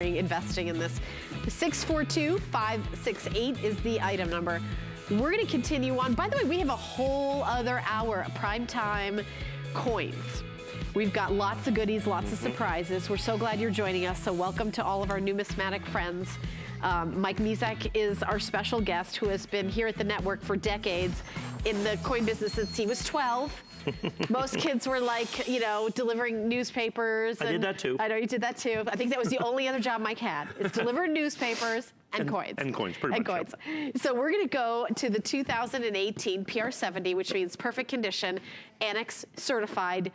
investing in this. 642-568 is the item number. We're going to continue on. By the way, we have a whole other hour of primetime coins. We've got lots of goodies, lots of surprises. We're so glad you're joining us. So welcome to all of our numismatic friends. Mike Mizek is our special guest who has been here at the network for decades in the coin business since he was 12. Most kids were like, you know, delivering newspapers. I did that too. I know you did that too. I think that was the only other job Mike had, is deliver newspapers and coins. And coins, pretty much. Coins. Yep. So we're gonna go to the 2018 PR70, which means perfect condition, Annex certified,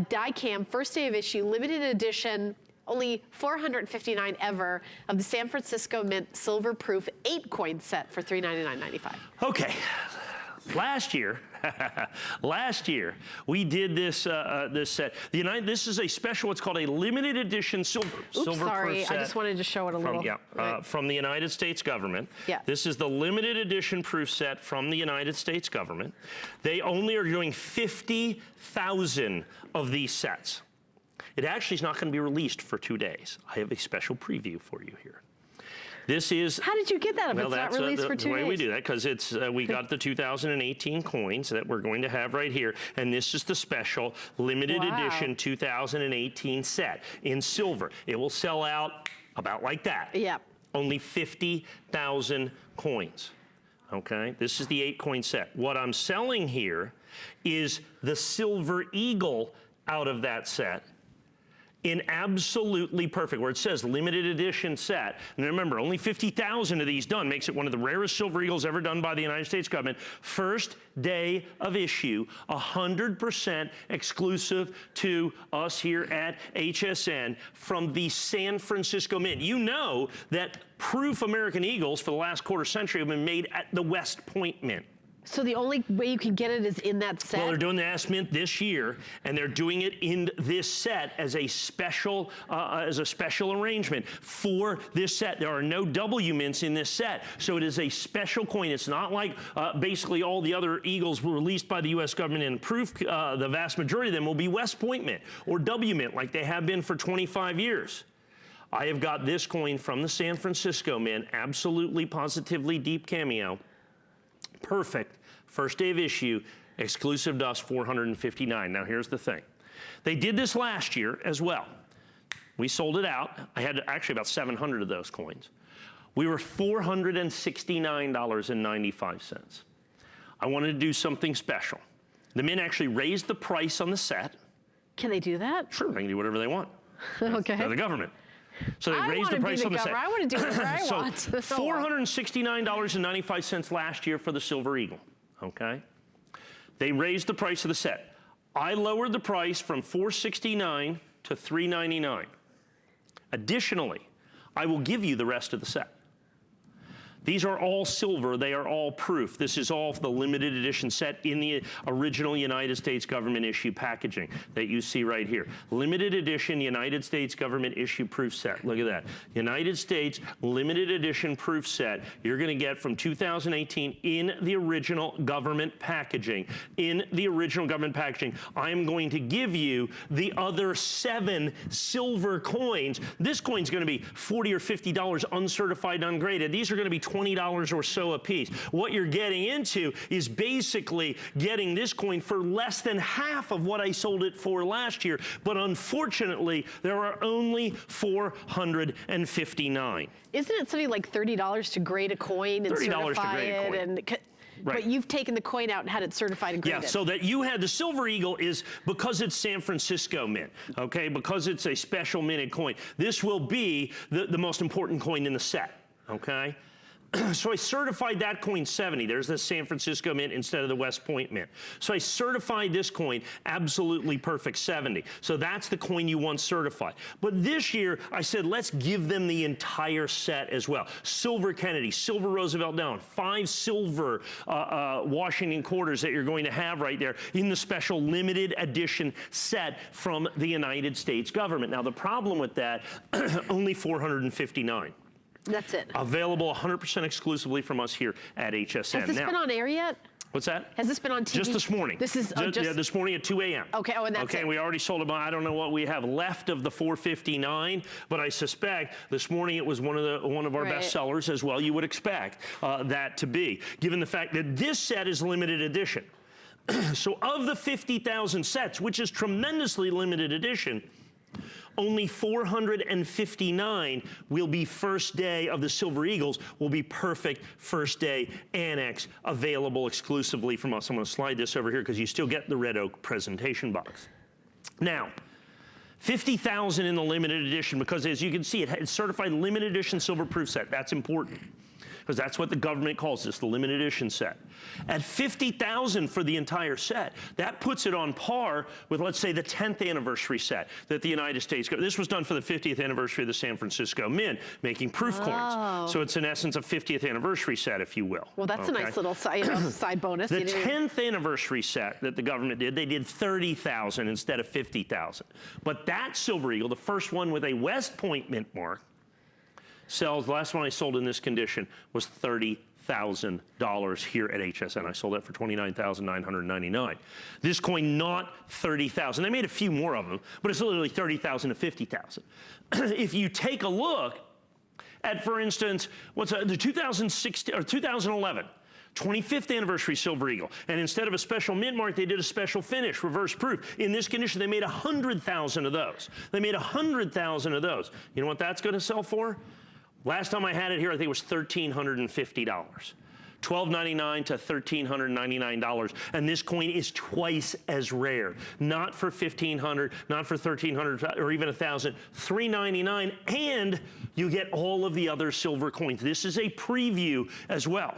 die cam, first day of issue, limited edition, only 459 ever of the San Francisco Mint silver proof 8-coin set for $399.95. Okay. Last year, we did this this set. This is a special, what's called a limited edition silver sorry, set. I just wanted to show it a little. From the United States government. Yeah. This is the limited edition proof set from the United States government. They only are doing 50,000 of these sets. It actually is not going to be released for 2 days. I have a special preview for you here. This is. How did you get that if it's not released for 2 days? The way we do that, because it's we got the 2018 coins that we're going to have right here, and this is the special limited edition 2018 set in silver. It will sell out about like that. Yep. Only 50,000 coins. Okay, this is the 8-coin set. What I'm selling here is the Silver Eagle out of that set, in absolutely perfect, where it says limited edition set. And remember, only 50,000 of these done makes it one of the rarest Silver Eagles ever done by the United States government. First day of issue, 100% exclusive to us here at HSN from the San Francisco Mint. You know that proof American Eagles for the last quarter century have been made at the West Point Mint. So the only way you can get it is in that set? Well, they're doing the S Mint this year, and they're doing it in this set as a special arrangement for this set. There are no W mints in this set, so it is a special coin. It's not like basically all the other Eagles were released by the U.S. government, and proof the vast majority of them will be West Point Mint or W Mint, like they have been for 25 years. I have got this coin from the San Francisco Mint, absolutely, positively deep cameo. Perfect. First day of issue, exclusive to us, 459. Now here's the thing. They did this last year as well. We sold it out. I had actually about 700 of those coins. We were $469.95. I wanted to do something special. The Mint actually raised the price on the set. Can they do that? Sure, they can do whatever they want. Okay. They're the government. So they raised the price on the set. I want to do whatever I want. $469.95 last year for the Silver Eagle, okay? They raised the price of the set. I lowered the price from $469 to $399. Additionally, I will give you the rest of the set. These are all silver, they are all proof. This is all the limited edition set in the original United States government issue packaging that you see right here. Limited edition United States government issue proof set. Look at that. United States limited edition proof set you're gonna get from 2018 in the original government packaging. In the original government packaging, I am going to give you the other 7 silver coins. This coin's gonna be $40 or $50 uncertified, ungraded. These are gonna be $20 or so a piece. What you're getting into is basically getting this coin for less than half of what I sold it for last year, but unfortunately, there are only 459. Isn't it something like $30 to grade a coin and certify it? And right. But you've taken the coin out and had it certified and graded. Yeah, so that you had the Silver Eagle is because it's San Francisco Mint, okay? Because it's a special minted coin. This will be the most important coin in the set, okay? So I certified that coin 70. There's the San Francisco Mint instead of the West Point Mint. So I certified this coin absolutely perfect 70. So that's the coin you want certified. But this year, I said, let's give them the entire set as well. Silver Kennedy, silver Roosevelt Down, 5 silver Washington quarters that you're going to have right there in the special limited edition set from the United States government. Now the problem with that, only 459. That's it. Available 100% exclusively from us here at HSN. Has this been on air yet? What's that? Has this been on TV? Just this morning. This is yeah, this morning at 2 a.m. Okay, oh, and that's okay, it. and we already sold them. I don't know what we have left of the 459, but I suspect this morning it was one of our best sellers as well. You would expect that to be, given the fact that this set is limited edition. So of the 50,000 sets, which is tremendously limited edition, only 459 will be first day of the Silver Eagles, will be perfect first day annex available exclusively from us. I'm going to slide this over here because you still get the red oak presentation box. Now, 50,000 in the limited edition, because as you can see, it's certified limited edition silver proof set. That's important, because that's what the government calls this, the limited edition set. At 50,000 for the entire set, that puts it on par with, let's say, the 10th anniversary set that the United States got. This was done for the 50th anniversary of the San Francisco Mint, making proof coins. So it's in essence a 50th anniversary set, if you will. Well, that's a nice little side bonus. The 10th anniversary set that the government did, they did 30,000 instead of 50,000. But that Silver Eagle, the first one with a West Point mint mark, sells, the last one I sold in this condition was $30,000 here at HSN. I sold that for $29,999. This coin, not $30,000. They made a few more of them, but it's literally $30,000 to $50,000. If you take a look at, for instance, what's the 2016 or 2011 25th anniversary Silver Eagle, and instead of a special mint mark, they did a special finish, reverse proof. In this condition, they made 100,000 of those. They made 100,000 of those. You know what that's going to sell for? Last time I had it here, I think it was $1,350. $1,299 to $1,399, and this coin is twice as rare. Not for $1,500, not for $1,300, or even $1,000. $399, and you get all of the other silver coins. This is a preview as well.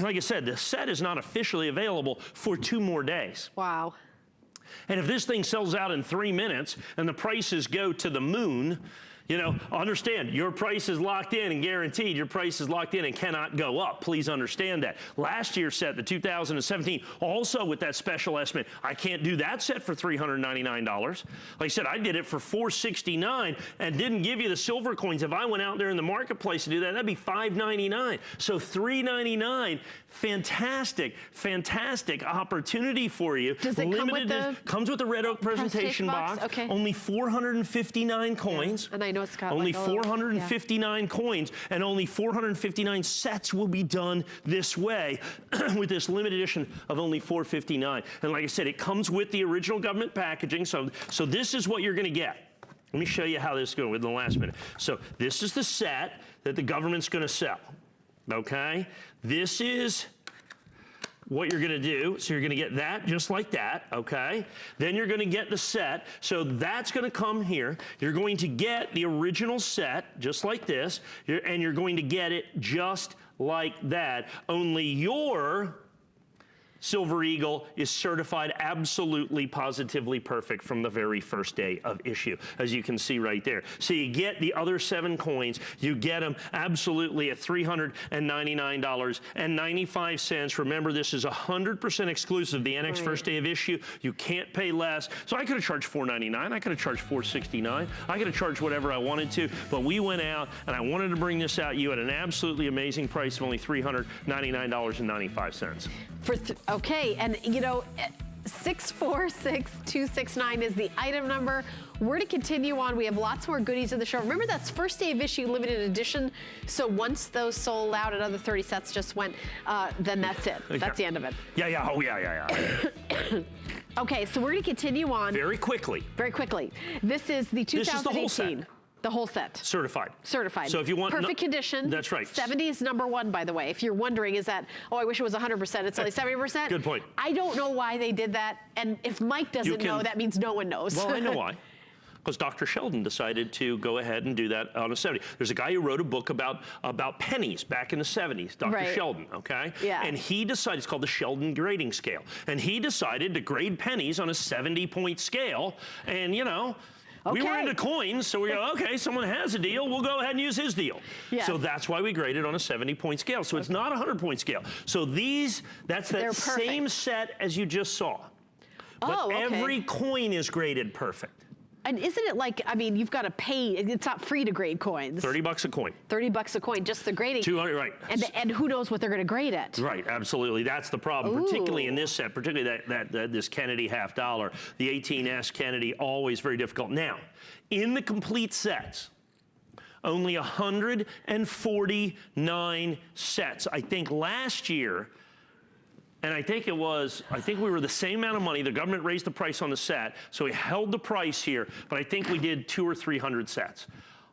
Like I said, the set is not officially available for 2 more days. Wow. And if this thing sells out in 3 minutes and the prices go to the moon, you know, understand, your price is locked in and guaranteed. Your price is locked in and cannot go up. Please understand that. Last year's set, the 2017, also with that special estimate, I can't do that set for $399. Like I said, I did it for $469 and didn't give you the silver coins. If I went out there in the marketplace to do that, that'd be $599. So $399, fantastic, fantastic opportunity for you. Does it come with the comes with the red oak presentation box. Okay. Only 459 coins. Yeah. And I know it's got only like 459 coins, and only 459 sets will be done this way with this limited edition of only 459. And like I said, it comes with the original government packaging. So this is what you're going to get. Let me show you how this is going in the last minute. So this is the set that the government's going to sell. Okay, this is what you're going to do. So you're going to get that just like that, okay? Then you're going to get the set. So that's going to come here. You're going to get the original set just like this, and you're going to get it just like that. Only your Silver Eagle is certified absolutely, positively perfect from the very first day of issue, as you can see right there. So you get the other 7 coins, you get them absolutely at $399.95. Remember, this is 100% exclusive, the annex first day of issue. You can't pay less. So I could have charged $499, I could have charged $469, I could have charged whatever I wanted to, but we went out and I wanted to bring this out you at an absolutely amazing price of only $399.95. Okay, and you know, 646269 is the item number. We're to continue on. We have lots more goodies in the show. Remember, that's first day of issue limited edition. So once those sold out, another 30 sets just went, then that's it. That's the end of it. Yeah. Oh, yeah. Okay, so we're going to continue on. Very quickly. Very quickly. This is the 2018. This is the whole set. The whole set. Certified. Certified. So if you want perfect condition. That's right. 70 is #1, by the way. If you're wondering, is that, oh, I wish it was 100%. It's only 70%. Good point. I don't know why they did that. And if Mike doesn't know, that means no one knows. Well, I know why. Because Dr. Sheldon decided to go ahead and do that on a 70. There's a guy who wrote a book about pennies back in the 70s, Dr. Sheldon, okay? Yeah. And he decided, it's called the Sheldon grading scale. And he decided to grade pennies on a 70-point scale. And, you know, we were into coins, so we go, okay, someone has a deal, we'll go ahead and use his deal. Yes. So that's why we graded on a 70-point scale. So it's not a 100-point scale. So that's that same set as you just saw. But every coin is graded perfect. And isn't it like, I mean, you've got to pay, it's not free to grade coins. $30 a coin. 30 bucks a coin, just the grading. 200, right. And who knows what they're going to grade at. Right, absolutely. That's the problem, particularly in this set, particularly this Kennedy $half. The 18S Kennedy, always very difficult. Now, in the complete sets, only 149 sets. I think last year, and I think we were the same amount of money. The government raised the price on the set, so we held the price here, but I think we did 200 or 300 sets.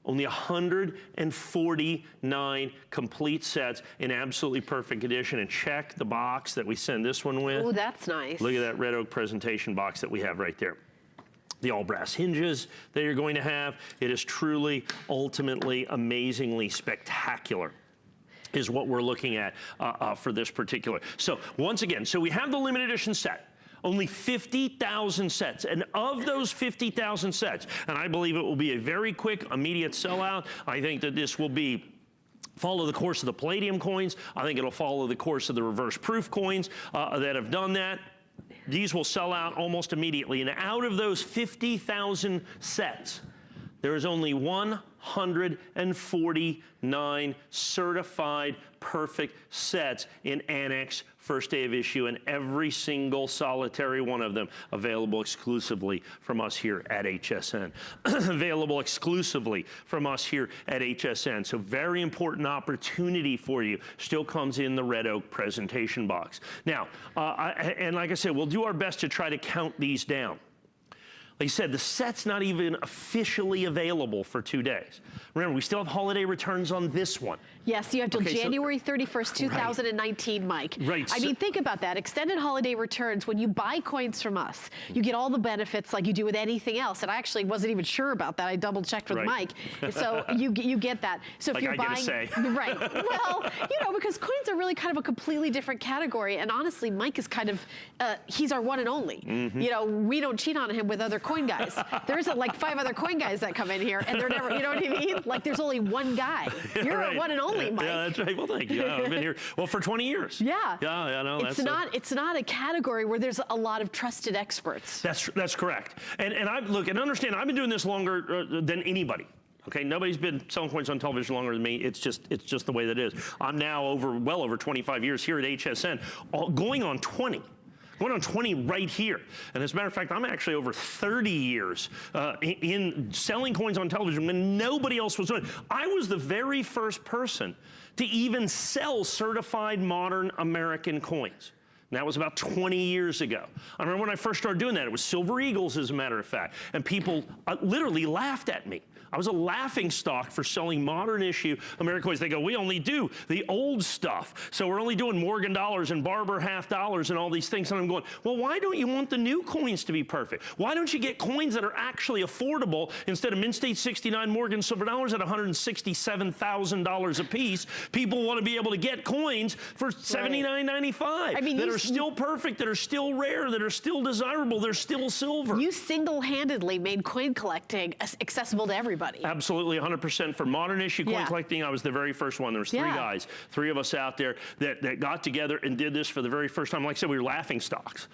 Only 149 complete sets in absolutely perfect condition. And check the box that we send this one with. Oh, that's nice. Look at that red oak presentation box that we have right there. The all brass hinges that you're going to have. It is truly, ultimately, amazingly spectacular, is what we're looking at for this particular. So once again, so we have the limited edition set. Only 50,000 sets, and of those 50,000 sets, and I believe it will be a very quick, immediate sellout. I think that this will follow the course of the palladium coins. I think it'll follow the course of the reverse proof coins that have done that. These will sell out almost immediately, and out of those 50,000 sets, there is only 149 certified perfect sets in Annex first day of issue, and every single solitary one of them available exclusively from us here at HSN. Available exclusively from us here at HSN. So very important opportunity for you. Still comes in the red oak presentation box. Now, and like I said, we'll do our best to try to count these down. Like I said, the set's not even officially available for 2 days. Remember, we still have holiday returns on this one. Yes, you have till January 31st, 2019, Mike. Right. I mean, think about that. Extended holiday returns, when you buy coins from us, you get all the benefits like you do with anything else. And I actually wasn't even sure about that. I double checked with Mike. So you get that. So if like you're buying, get a say. Right. Well, you know, because coins are really kind of a completely different category. And honestly, Mike is kind of, he's our one and only. You know, we don't cheat on him with other coin guys. There isn't like 5 other coin guys that come in here and they're never, you know what I mean? Like there's only one guy. You're a one and only, Mike. Yeah, that's right. Well, thank you. I've been here, well, for 20 years. Yeah. Yeah, no, it's not a category where there's a lot of trusted experts. That's correct. And look, and understand, I've been doing this longer than anybody. Okay, nobody's been selling coins on television longer than me. It's just the way that it is. I'm now well over 25 years here at HSN, going on 20. Going on 20 right here. And as a matter of fact, I'm actually over 30 years in selling coins on television when nobody else was doing it. I was the very first person to even sell certified modern American coins. And that was about 20 years ago. I remember when I first started doing that, it was Silver Eagles, as a matter of fact. And people literally laughed at me. I was a laughing stock for selling modern issue American coins. They go, we only do the old stuff. So we're only doing Morgan dollars and Barber $half and all these things. And I'm going, well, why don't you want the new coins to be perfect? Why don't you get coins that are actually affordable instead of Mint State 69 Morgan silver dollars at $167,000 a piece? People want to be able to get coins for $79.95 that are still perfect, that are still rare, that are still desirable, they're still silver. You single-handedly made coin collecting accessible to everybody. Absolutely, 100%. For modern issue coin collecting, I was the very first one. There was 3 guys, 3 of us out there that got together and did this for the very first time. Like I said, we were laughing stocks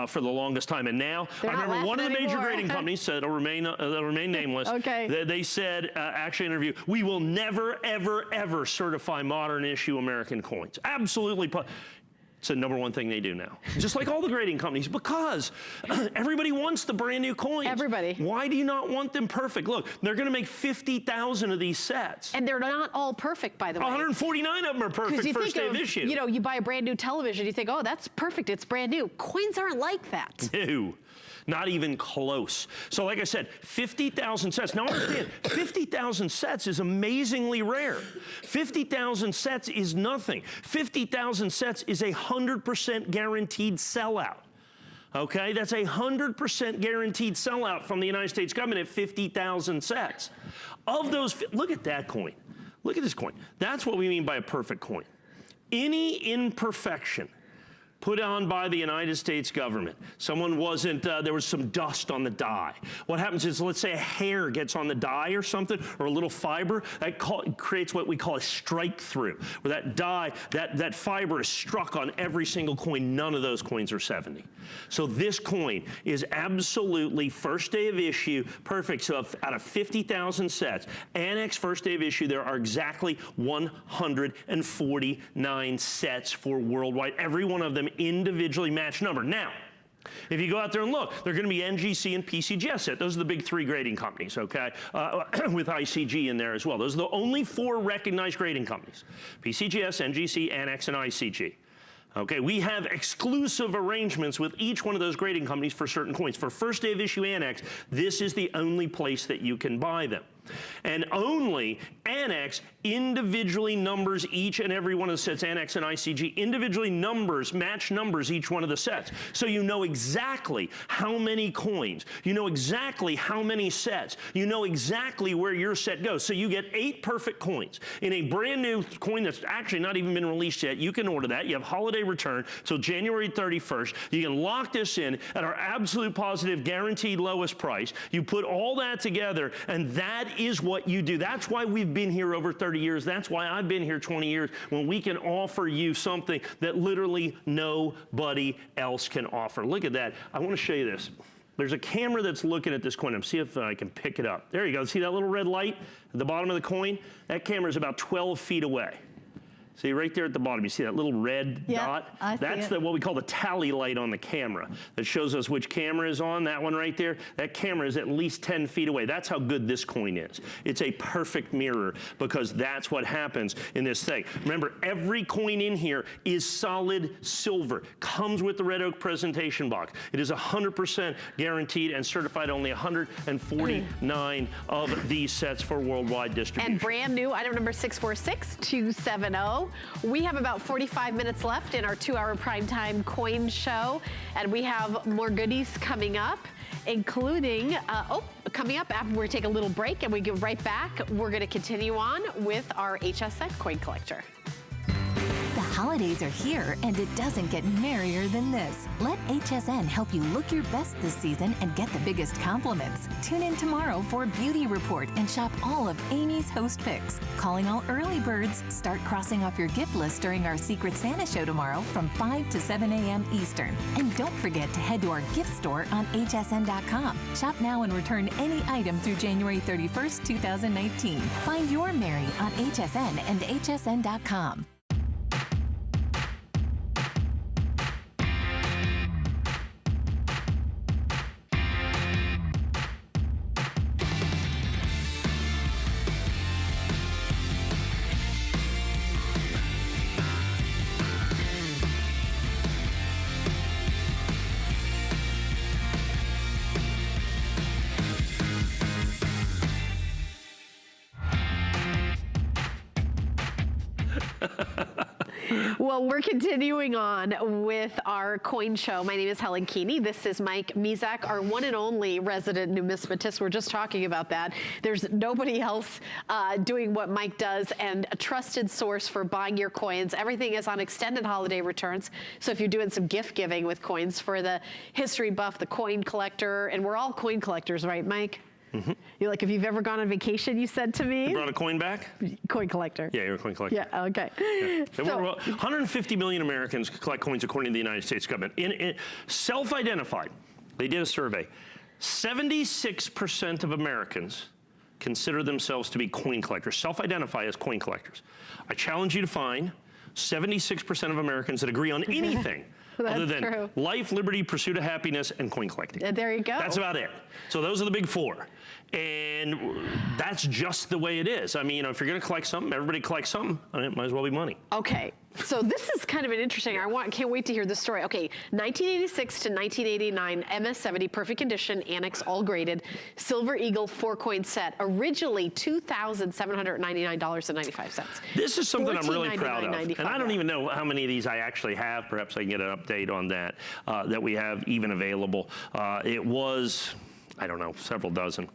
for the longest time. And now, I remember one of the major grading companies said, that'll remain nameless, they said, actually in an interview, we will never, ever, ever certify modern issue American coins. Absolutely. It's the #1 thing they do now. Just like all the grading companies, because everybody wants the brand new coins. Everybody. Why do you not want them perfect? Look, they're going to make 50,000 of these sets. And they're not all perfect, by the way. 149 of them are perfect first day of issue. You know, you buy a brand new television, you think, oh, that's perfect, it's brand new. Coins aren't like that. No. Not even close. So like I said, 50,000 sets. Now understand, 50,000 sets is amazingly rare. 50,000 sets is nothing. 50,000 sets is 100% guaranteed sellout. Okay, that's 100% guaranteed sellout from the United States government at 50,000 sets. Of those, look at that coin. Look at this coin. That's what we mean by a perfect coin. Any imperfection put on by the United States government. Someone wasn't, there was some dust on the die. What happens is, let's say a hair gets on the die or something, or a little fiber, that creates what we call a strike through, where that die, that fiber is struck on every single coin. None of those coins are 70. So this coin is absolutely first day of issue, perfect. So out of 50,000 sets, Annex first day of issue, there are exactly 149 sets for worldwide. Every one of them individually matched number. Now, if you go out there and look, they're going to be NGC and PCGS set. Those are the big three grading companies, okay? With ICG in there as well. Those are the only four recognized grading companies. PCGS, NGC, Annex, and ICG. Okay, we have exclusive arrangements with each one of those grading companies for certain coins. For first day of issue Annex, this is the only place that you can buy them. And only Annex individually numbers each and every one of the sets. Annex and ICG individually match numbers each one of the sets. So you know exactly how many coins, you know exactly how many sets, you know exactly where your set goes. So you get 8 perfect coins in a brand new coin that's actually not even been released yet. You can order that. You have holiday return till January 31st. You can lock this in at our absolute positive guaranteed lowest price. You put all that together, and that is what you do. That's why we've been here over 30 years. That's why I've been here 20 years, when we can offer you something that literally nobody else can offer. Look at that. I want to show you this. There's a camera that's looking at this coin. I'm see if I can pick it up. There you go. See that little red light at the bottom of the coin? That camera is about 12 feet away. See right there at the bottom, you see that little red dot? That's what we call the tally light on the camera that shows us which camera is on. That one right there, that camera is at least 10 feet away. That's how good this coin is. It's a perfect mirror, because that's what happens in this thing. Remember, every coin in here is solid silver. Comes with the red oak presentation box. It is 100% guaranteed and certified. Only 149 of these sets for worldwide distribution. And brand new, item number 646270. We have about 45 minutes left in our 2-hour primetime coin show, and we have more goodies coming up, including, coming up after we take a little break and we get right back, we're going to continue on with our HSN coin collector. The holidays are here, and it doesn't get merrier than this. Let HSN help you look your best this season and get the biggest compliments. Tune in tomorrow for Beauty Report and shop all of Amy's host picks. Calling all early birds, start crossing off your gift list during our Secret Santa show tomorrow from 5 to 7 a.m. Eastern. And don't forget to head to our gift store on hsn.com. Shop now and return any item through January 31st, 2019. Find your Mary on HSN and hsn.com. Well, we're continuing on with our coin show. My name is Helen Keeney. This is Mike Mizak, our one and only resident numismatist. We're just talking about that. There's nobody else doing what Mike does, and a trusted source for buying your coins. Everything is on extended holiday returns. So if you're doing some gift giving with coins for the history buff, the coin collector, and we're all coin collectors, right, Mike? Mm-hmm. You're like, if you've ever gone on vacation, you said to me. You brought a coin back? Coin collector. Yeah, you're a coin collector. Yeah, okay. Yeah. So, 150 million Americans collect coins according to the United States government. In self-identified, they did a survey. 76% of Americans consider themselves to be coin collectors, self-identify as coin collectors. I challenge you to find 76% of Americans that agree on anything other than life, liberty, pursuit of happiness, and coin collecting. There you go. That's about it. So those are the big four. And that's just the way it is. I mean, you know, if you're going to collect something, everybody collects something, and it might as well be money. Okay. So this is kind of an interesting, can't wait to hear the story. Okay, 1986 to 1989, MS-70, perfect condition, Annex, all graded, Silver Eagle 4-coin set, originally $2,799.95. This is something I'm really proud of. And I don't even know how many of these I actually have. Perhaps I can get an update on that, that we have even available. It was, I don't know, several dozen.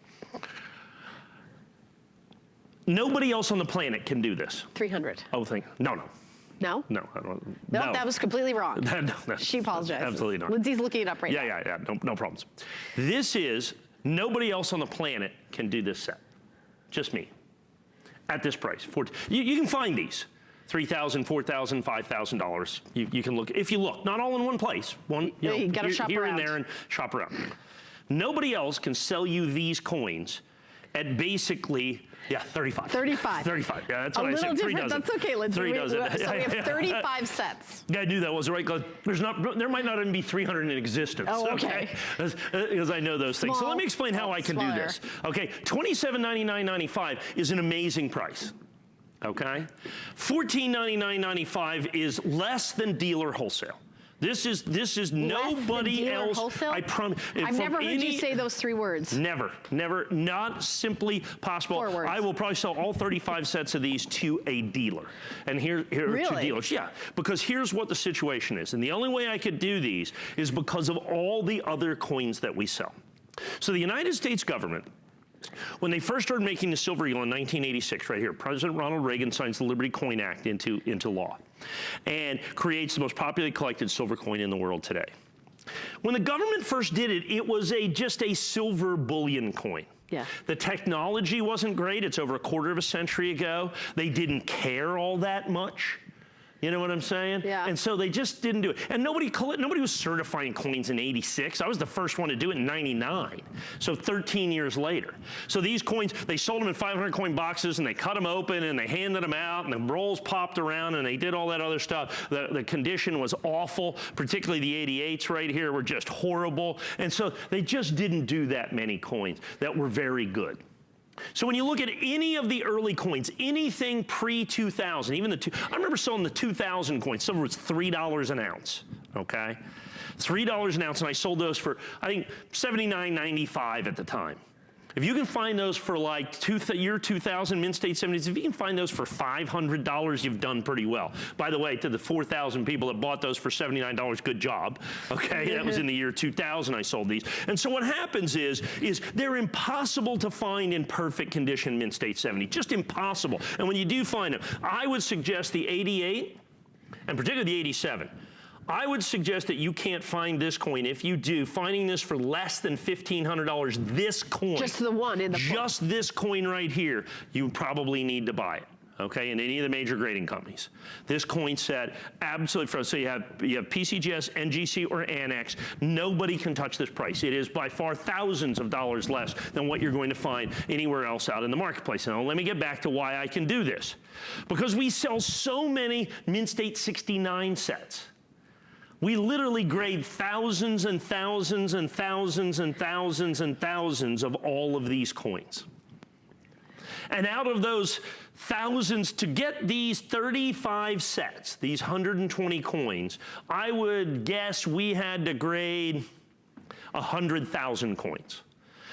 Nobody else on the planet can do this. 300. Oh, no. No? No, I don't. No, that was completely wrong. No, She apologizes. Absolutely not. Lindsay's looking it up right now. Yeah, no problems. This is, nobody else on the planet can do this set. Just me. At this price. You can find these. $3,000, $4,000, $5,000. You can look, if you look, not all in one place. You gotta shop here around. and there and shop around. Nobody else can sell you these coins at basically, 35. 35. 35, yeah, that's what I said. A little 3 different, dozen. that's okay, Lindsay. 3 dozen. So we have 35 sets. Yeah, I knew that was right, because there might not even be 300 in existence. Oh, okay. Because I know those things. So let me explain how I can do this. Okay, $27.99.95 is an amazing price. Okay, $14.99.95 is less than dealer wholesale. This is nobody else. Wholesale? I promise. I've never heard you say those 3 words. Never, not simply possible. 4 words. I will probably sell all 35 sets of these to a dealer. And here are 2 dealers. Yeah, because here's what the situation is. And the only way I could do these is because of all the other coins that we sell. So the United States government, when they first started making the silver eagle in 1986, right here, President Ronald Reagan signs the Liberty Coin Act into law and creates the most popularly collected silver coin in the world today. When the government first did it, it was just a silver bullion coin. Yeah. The technology wasn't great. It's over a quarter of a century ago. They didn't care all that much. You know what I'm saying? Yeah. And so they just didn't do it. And nobody was certifying coins in 86. I was the first one to do it in 99. So 13 years later. So these coins, they sold them in 500 coin boxes and they cut them open and they handed them out and the rolls popped around and they did all that other stuff. The condition was awful, particularly the 88s right here were just horrible. And so they just didn't do that many coins that were very good. So when you look at any of the early coins, anything pre-2000, even I remember selling the 2000 coins. Silver was $3 an ounce, okay? $3 an ounce, and I sold those for, I think, $79.95 at the time. If you can find those for like year 2000, Mint State 70s, if you can find those for $500, you've done pretty well. By the way, to the 4,000 people that bought those for $79, good job. Okay, that was in the year 2000 I sold these. And so what happens is they're impossible to find in perfect condition Mint State 70, just impossible. And when you do find them, I would suggest the 88, and particularly the 87. I would suggest that you can't find this coin. If you do, finding this for less than $1,500, this coin. Just the one in the book. Just this coin right here, you probably need to buy it. Okay, in any of the major grading companies. This coin set, absolutely frozen. So you have PCGS, NGC, or Annex. Nobody can touch this price. It is by far thousands of dollars less than what you're going to find anywhere else out in the marketplace. Now, let me get back to why I can do this. Because we sell so many Mint State 69 sets. We literally grade thousands and thousands and thousands and thousands and thousands of all of these coins. And out of those thousands, to get these 35 sets, these 120 coins, I would guess we had to grade 100,000 coins.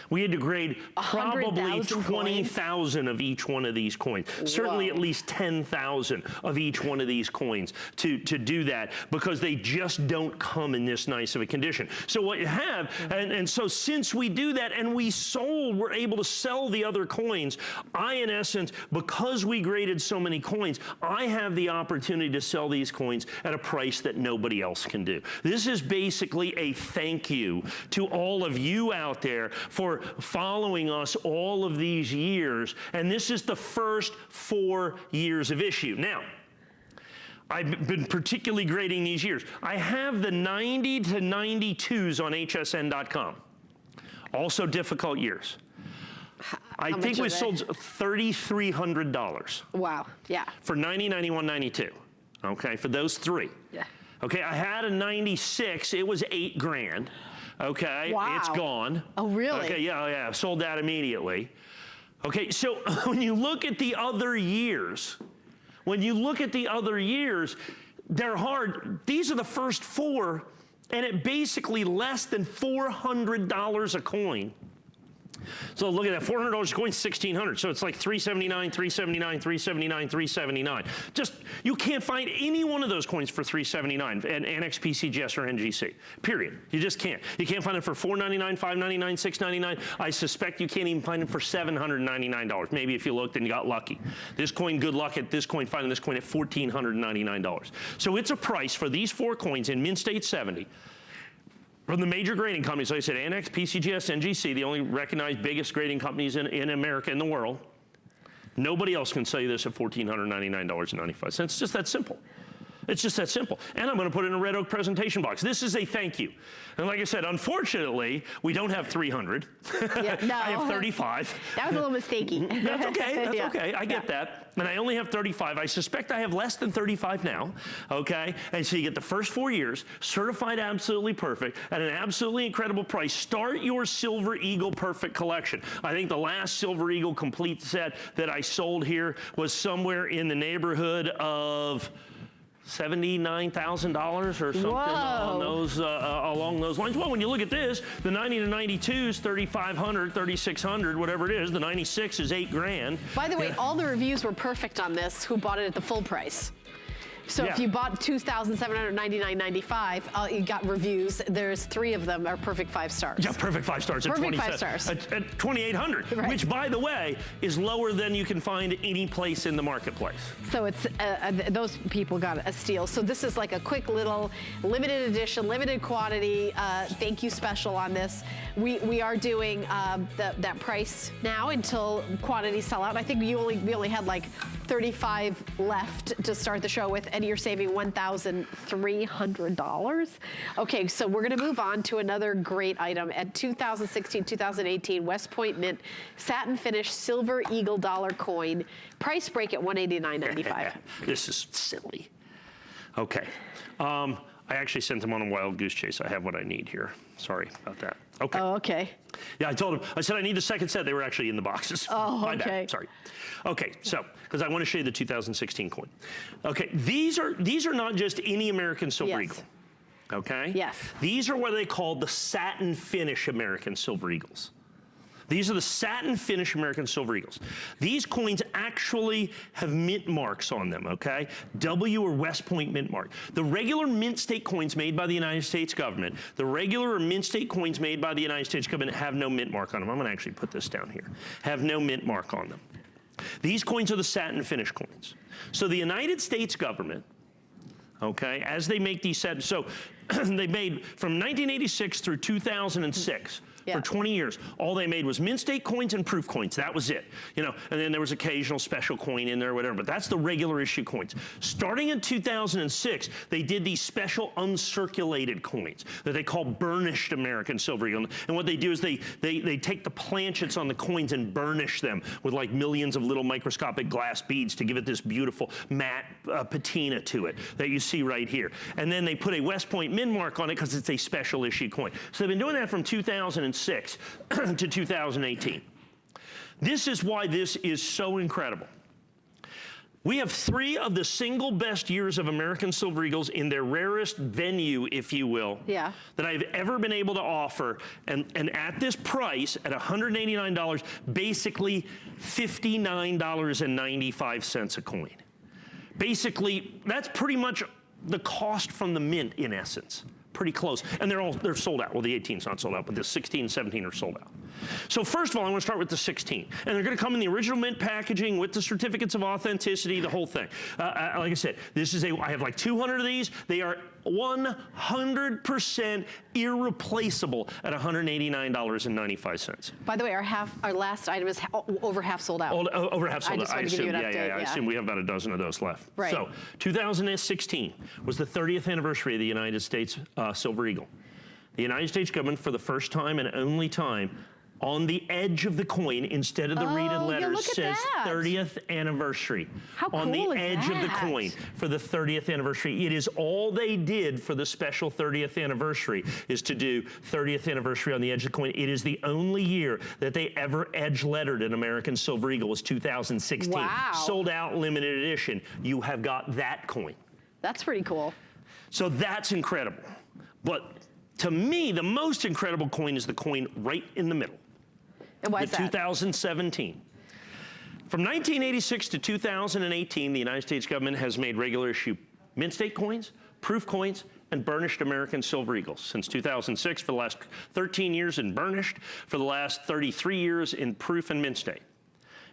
We had to grade probably 20,000 of each one of these coins. Whoa. Certainly at least 10,000 of each one of these coins to do that, because they just don't come in this nice of a condition. So what you have, and so since we do that and we're able to sell the other coins, in essence, because we graded so many coins, I have the opportunity to sell these coins at a price that nobody else can do. This is basically a thank you to all of you out there for following us all of these years, and this is the first 4 years of issue. Now, I've been particularly grading these years. I have the 90 to 92s on HSN.com. Also difficult years. I think we sold $3,300. Wow, yeah. For 90, 91, 92, okay, for those 3. Yeah. Okay, I had a 96, it was $8 grand. Okay, wow. It's gone. Oh, really? Okay, yeah, sold that immediately. Okay, so when you look at the other years, they're hard. These are the first 4, and at basically less than $400 a coin, So look at that, $400 coin, $1,600. So it's like $379, $379, $379, $379. Just, you can't find any one of those coins for $379 at Annex, PCGS, or NGC, period. You just can't. You can't find it for $499, $599, $699. I suspect you can't even find it for $799. Maybe if you looked and you got lucky. This coin, good luck at this coin, finding this coin at $1,499. So it's a price for these 4 coins in Mint State 70. From the major grading companies, like I said, Annex, PCGS, NGC, the only recognized biggest grading companies in America, in the world. Nobody else can sell you this at $1,499.95. It's just that simple. It's just that simple. And I'm going to put it in a red oak presentation box. This is a thank you. And like I said, unfortunately, we don't have 300. Yeah, no. I have 35. That was a little mistakey. That's okay. That's Yeah. okay. I get that. And I only have 35. I suspect I have less than 35 now. Okay? And so you get the first 4 years, certified absolutely perfect, at an absolutely incredible price. Start your Silver Eagle Perfect collection. I think the last Silver Eagle complete set that I sold here was somewhere in the neighborhood of $79,000 or something along those lines. Well, when you look at this, the 90 to 92 is $3,500, $3,600, whatever it is. The 96 is $8,000. By the way, all the reviews were perfect on this who bought it at the full price. So if you bought $2,799.95, you got reviews. There's 3 of them are perfect 5 stars. Yeah, perfect 5 stars. Perfect 5 stars. At $2,800, Right. which, by the way, is lower than you can find any place in the marketplace. So it's those people got a steal. So this is like a quick little limited edition, limited quantity thank you special on this. We are doing that price now until quantities sell out. I think we only had like 35 left to start the show with, and you're saving $1,300. Okay, so we're gonna move on to another great item at 2016-2018 West Point Mint satin finish silver eagle dollar coin. Price break at $189.95. This is silly. Okay. I actually sent them on a wild goose chase. I have what I need here. Sorry about that. Okay. Oh, okay. Yeah, I told them. I said I need the second set. They were actually in the boxes. Oh, My okay. bad. Sorry. Okay, so because I want to show you the 2016 coin. Okay, these are not just any American Silver Yes. Eagle. Okay. Yes. These are what they call the satin finish American Silver Eagles. These are the satin finish American Silver Eagles. These coins actually have mint marks on them, okay? W or West Point mint mark. The regular mint state coins made by the United States government, the regular or mint state coins made by the United States government have no mint mark on them. I'm gonna actually put this down here. Have no mint mark on them. These coins are the satin finish coins. So the United States government, okay, as they make these sets, so they made from 1986 through 2006, Yeah. for 20 years, all they made was mint state coins and proof coins. That was it. You know, and then there was occasional special coin in there or whatever, but that's the regular issue coins. Starting in 2006, they did these special uncirculated coins that they call burnished American Silver Eagle. And what they do is they take the planchets on the coins and burnish them with like millions of little microscopic glass beads to give it this beautiful matte patina to it that you see right here. And then they put a West Point mint mark on it because it's a special issue coin. So they've been doing that from 2006 to 2018. This is why this is so incredible. We have 3 of the single best years of American Silver Eagles in their rarest venue, if you will, that I've ever been able to offer. And at this price, at $189, basically $59.95 a coin. Basically, that's pretty much the cost from the mint in essence. Pretty close, and they're sold out. Well, the 18's not sold out, but the 16 and 17 are sold out. So first of all, I want to start with the 16, and they're going to come in the original mint packaging with the certificates of authenticity, the whole thing. Like I said, I have like 200 of these. They are 100% irreplaceable at $189.95. By the way, our last item is over half sold out. Over half sold out. I assume, I assume we have about a dozen of those left. Right. So 2016 was the 30th anniversary of the United States Silver Eagle. The United States government, for the first time and only time, on the edge of the coin, instead of the reeded letters, says 30th anniversary. How cool on the is edge of the that? coin for the 30th anniversary. It is all they did for the special 30th anniversary, is to do 30th anniversary on the edge of the coin. It is the only year that they ever edge lettered an American Silver Eagle, was 2016. Wow. Sold out, limited edition. You have got that coin. That's pretty cool. So that's incredible. But to me, the most incredible coin is the coin right in the middle. And why is the that? 2017. From 1986 to 2018, the United States government has made regular issue mint state coins, proof coins, and burnished American silver eagles. Since 2006, for the last 13 years in burnished, for the last 33 years in proof and mint state.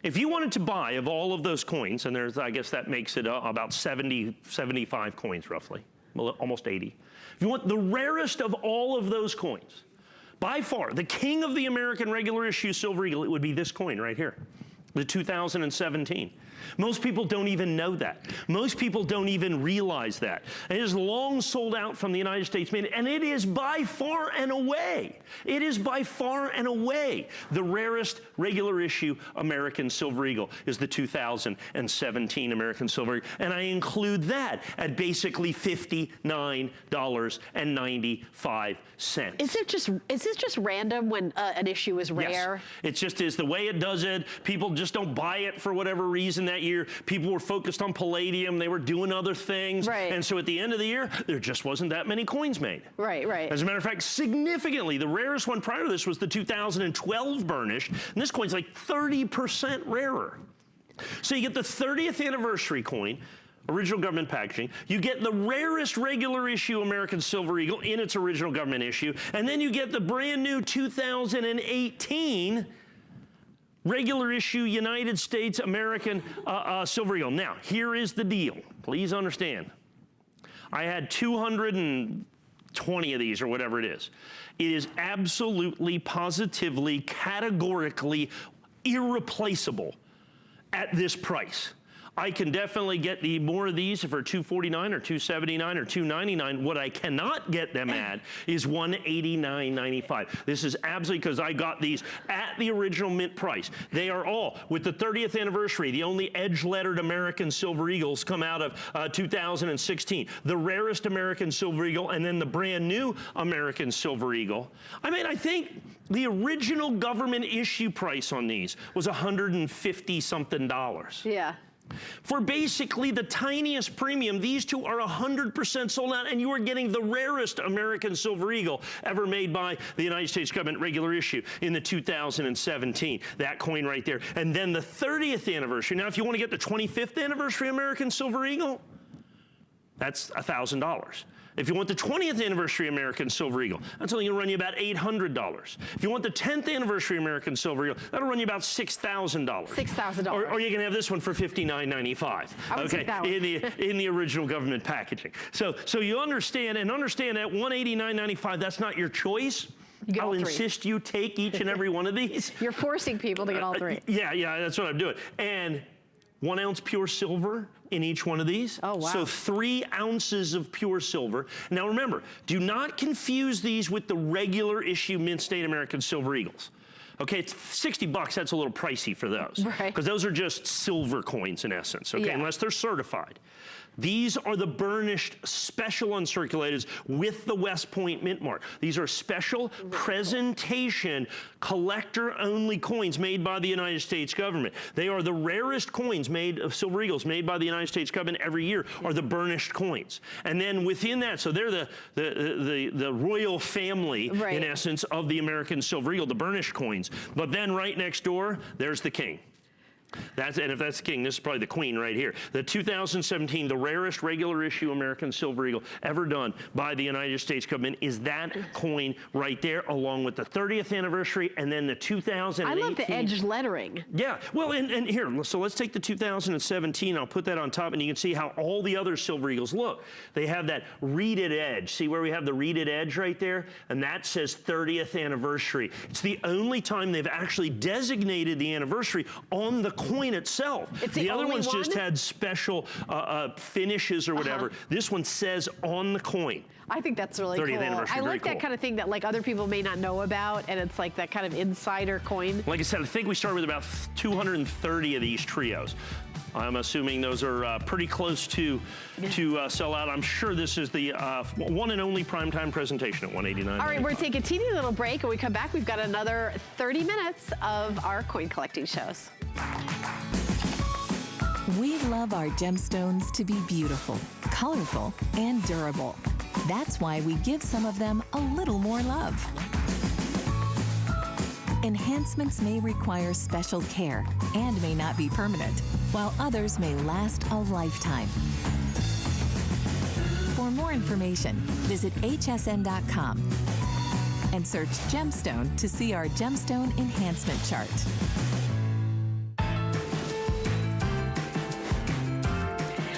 If you wanted to buy of all of those coins, and there's, I guess that makes it about 70, 75 coins roughly, almost 80. If you want the rarest of all of those coins, by far, the king of the American regular issue silver eagle, it would be this coin right here, the 2017. Most people don't even know that. Most people don't even realize that. It is long sold out from the United States Mint, and it is by far and away, the rarest regular issue American silver eagle is the 2017 American silver eagle. And I include that at basically $59.95. Is this just random when an issue is rare? Yes. It just is the way it does it. People just don't buy it for whatever reason that year. People were focused on palladium. They were doing other things. Right. And so at the end of the year, there just wasn't that many coins made. Right, right. As a matter of fact, significantly, the rarest one prior to this was the 2012 burnished. And this coin's like 30% rarer. So you get the 30th anniversary coin, original government packaging. You get the rarest regular issue American silver eagle in its original government issue. And then you get the brand new 2018 regular issue United States American silver eagle. Now, here is the deal. Please understand. I had 220 of these or whatever it is. It is absolutely, positively, categorically irreplaceable at this price. I can definitely get more of these for $249 or $279 or $299. What I cannot get them at is $189.95. This is absolutely because I got these at the original mint price. They are all, with the 30th anniversary, the only edge-lettered American silver eagles come out of 2016. The rarest American silver eagle, and then the brand new American silver eagle. I mean, I think the original government issue price on these was $150-something. Yeah. For basically the tiniest premium, these two are 100% sold out, and you are getting the rarest American silver eagle ever made by the United States government regular issue in the 2017. That coin right there. And then the 30th anniversary. Now, if you want to get the 25th anniversary American silver eagle, that's $1,000. If you want the 20th anniversary American silver eagle, that's only going to run you about $800. If you want the 10th anniversary American silver eagle, that'll run you about $6,000. $6,000. Or you can have this one for $59.95. I would take that one. in the original government packaging. So you understand at $189.95, that's not your choice. I'll insist you take each and every one of these. You're forcing people to get all three. Yeah, that's what I'm doing. And 1 ounce pure silver in each one of these. Oh, wow. So 3 ounces of pure silver. Now remember, do not confuse these with the regular issue mint state American silver eagles. Okay, it's $60, that's a little pricey for those. Right. Because those are just silver coins in essence, okay, yeah. Unless they're certified. These are the burnished special uncirculated with the West Point mint mark. These are special presentation collector-only coins made by the United States government. They are the rarest coins made of silver eagles made by the United States government every year are the burnished coins. And then within that, so they're the royal family, right. in essence, of the American silver eagle, the burnished coins. But then right next door, there's the king. And if that's the king, this is probably the queen right here. The 2017, the rarest regular issue American silver eagle ever done by the United States government is that coin right there, along with the 30th anniversary and then the 2018. I love the edge lettering. Yeah, well, and here, so let's take the 2017, I'll put that on top, and you can see how all the other silver eagles look. They have that reeded edge. See where we have the reeded edge right there? And that says 30th anniversary. It's the only time they've actually designated the anniversary on the coin itself. It's the other only ones one? just had special finishes or whatever. This one says on the coin. I think that's really 30th cool. anniversary, I very like that cool. kind of thing that like other people may not know about, and it's like that kind of insider coin. Like I said, I think we started with about 230 of these trios. I'm assuming those are pretty close to sell out. I'm sure this is the one and only primetime presentation at $189. All right, we're going to take a teeny little break. When we come back, we've got another 30 minutes of our coin collecting shows. We love our gemstones to be beautiful, colorful, and durable. That's why we give some of them a little more love. Enhancements may require special care and may not be permanent, while others may last a lifetime. For more information, visit hsn.com and search Gemstone to see our Gemstone Enhancement Chart.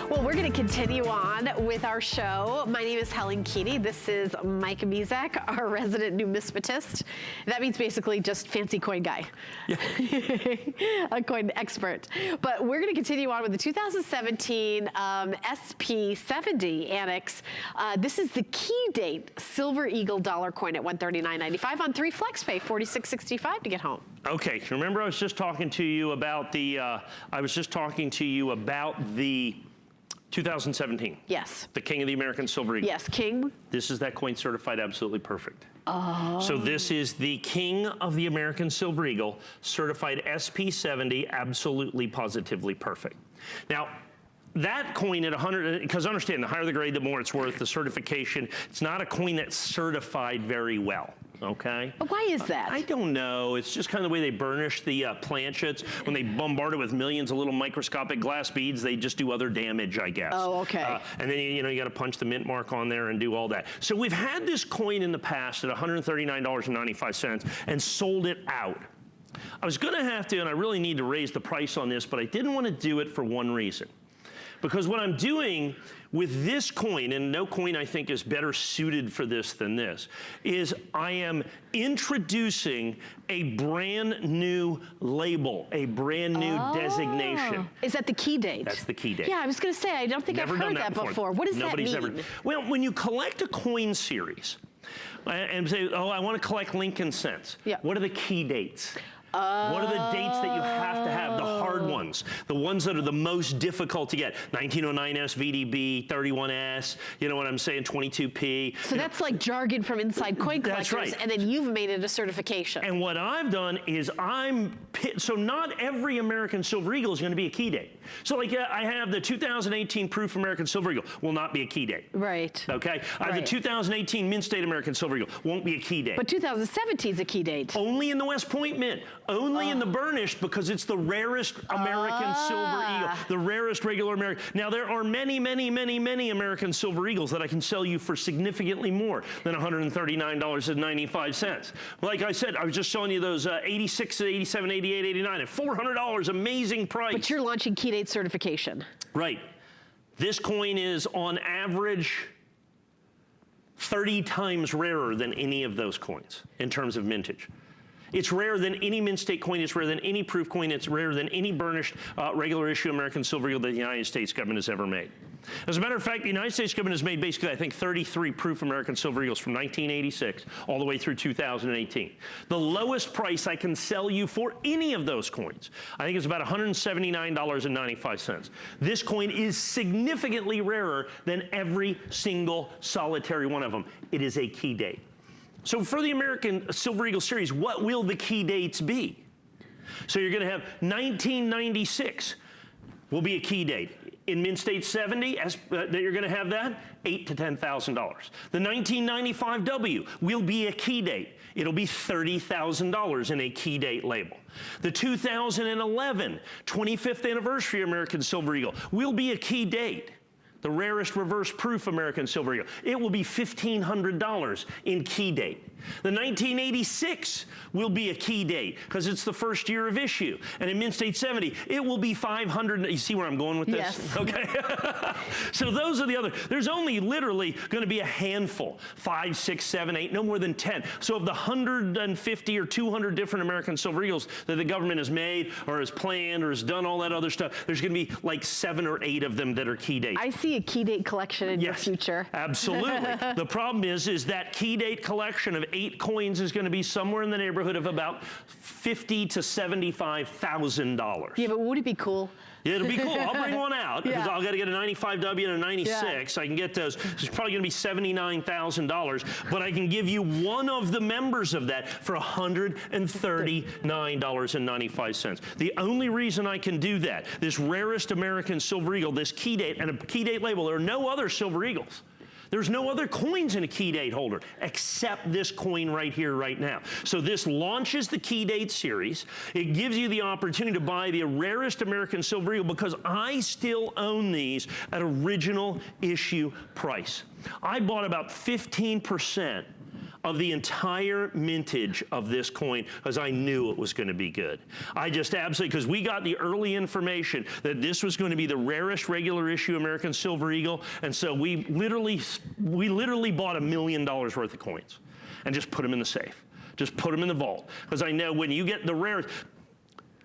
Well, we're going to continue on with our show. My name is Helen Keeney. This is Mike Mizek, our resident numismatist. That means basically just fancy coin guy. Yeah. A coin expert. But we're going to continue on with the 2017 SP70 Annex. This is the key date Silver Eagle dollar coin at $139.95 on 3 FlexPay, $46.65 to get home. Okay, remember I was just talking to you about the, 2017. Yes. The King of the American Silver Eagle. Yes, King. This is that coin certified absolutely perfect. Oh. So this is the King of the American Silver Eagle, certified SP70, absolutely positively perfect. Now, that coin at 100, because understand, the higher the grade, the more it's worth, the certification. It's not a coin that's certified very well, okay? Why is that? I don't know. It's just kind of the way they burnish the planchets. When they bombard it with millions of little microscopic glass beads, they just do other damage, I guess. Oh, okay. And then, you got to punch the mint mark on there and do all that. So we've had this coin in the past at $139.95 and sold it out. I was going to have to, and I really need to raise the price on this, but I didn't want to do it for one reason. Because what I'm doing with this coin, and no coin I think is better suited for this than this, is I am introducing a brand new label, a brand new designation. Is that the key date? That's the key date. Yeah, I was going to say, I don't think I've heard that before. What does that mean? Well, when you collect a coin series and say, oh, I want to collect Lincoln cents, what are the key dates? What are the dates that you have to have, the hard ones, the ones that are the most difficult to get? 1909S, VDB, 31S, you know what I'm saying, 22P. So that's like jargon from inside coin collectors, that's right. And then you've made it a certification. And what I've done is so not every American Silver Eagle is going to be a key date. So like I have the 2018 Proof American Silver Eagle, will not be a key date. Right. Okay? I have the 2018 Mint State American Silver Eagle, won't be a key date. But 2017 is a key date. Only in the West Point Mint. Only in the burnished, because it's the rarest American Silver Eagle, the rarest regular American. Now, there are many, many, many, many American Silver Eagles that I can sell you for significantly more than $139.95. Like I said, I was just showing you those 86, 87, 88, 89 at $400, amazing price. But you're launching key date certification. Right. This coin is on average 30 times rarer than any of those coins in terms of mintage. It's rarer than any Mint State coin. It's rarer than any proof coin. It's rarer than any burnished regular issue American Silver Eagle that the United States government has ever made. As a matter of fact, the United States government has made basically, I think, 33 proof American Silver Eagles from 1986 all the way through 2018. The lowest price I can sell you for any of those coins, I think, is about $179.95. This coin is significantly rarer than every single solitary one of them. It is a key date. So for the American Silver Eagle series, what will the key dates be? So you're going to have 1996 will be a key date. In Mint State 70, that you're going to have that, $8,000 to $10,000. The 1995W will be a key date. It'll be $30,000 in a key date label. The 2011 25th anniversary American Silver Eagle will be a key date. The rarest reverse proof American Silver Eagle. It will be $1,500 in key date. The 1986 will be a key date because it's the first year of issue. And in Mint State 70, it will be $500. You see where I'm going with this? Yes. Okay. So those are the other. There's only literally going to be a handful, 5, 6, 7, 8, no more than 10. So of the 150 or 200 different American Silver Eagles that the government has made or has planned or has done all that other stuff, there's going to be like 7 or 8 of them that are key dates. I see a key date collection in your future. Absolutely. The problem is that key date collection of 8 coins is going to be somewhere in the neighborhood of about $50,000 to $75,000. Yeah, but would it be cool? Yeah, it'll be cool. I'll bring one out because I'll got to get a 95W and a 96. Yeah. I can get those. It's probably going to be $79,000, but I can give you one of the members of that for $139.95. The only reason I can do that, this rarest American Silver Eagle, this key date and a key date label, there are no other Silver Eagles There's no other coins in a key date holder except this coin right here, right now. So this launches the key date series. It gives you the opportunity to buy the rarest American Silver Eagle because I still own these at original issue price. I bought about 15% of the entire mintage of this coin because I knew it was going to be good. I just absolutely, because we got the early information that this was going to be the rarest regular issue American Silver Eagle, and so we literally bought $1 million worth of coins and just put them in the safe. Just put them in the vault. Because I know when you get the rarest,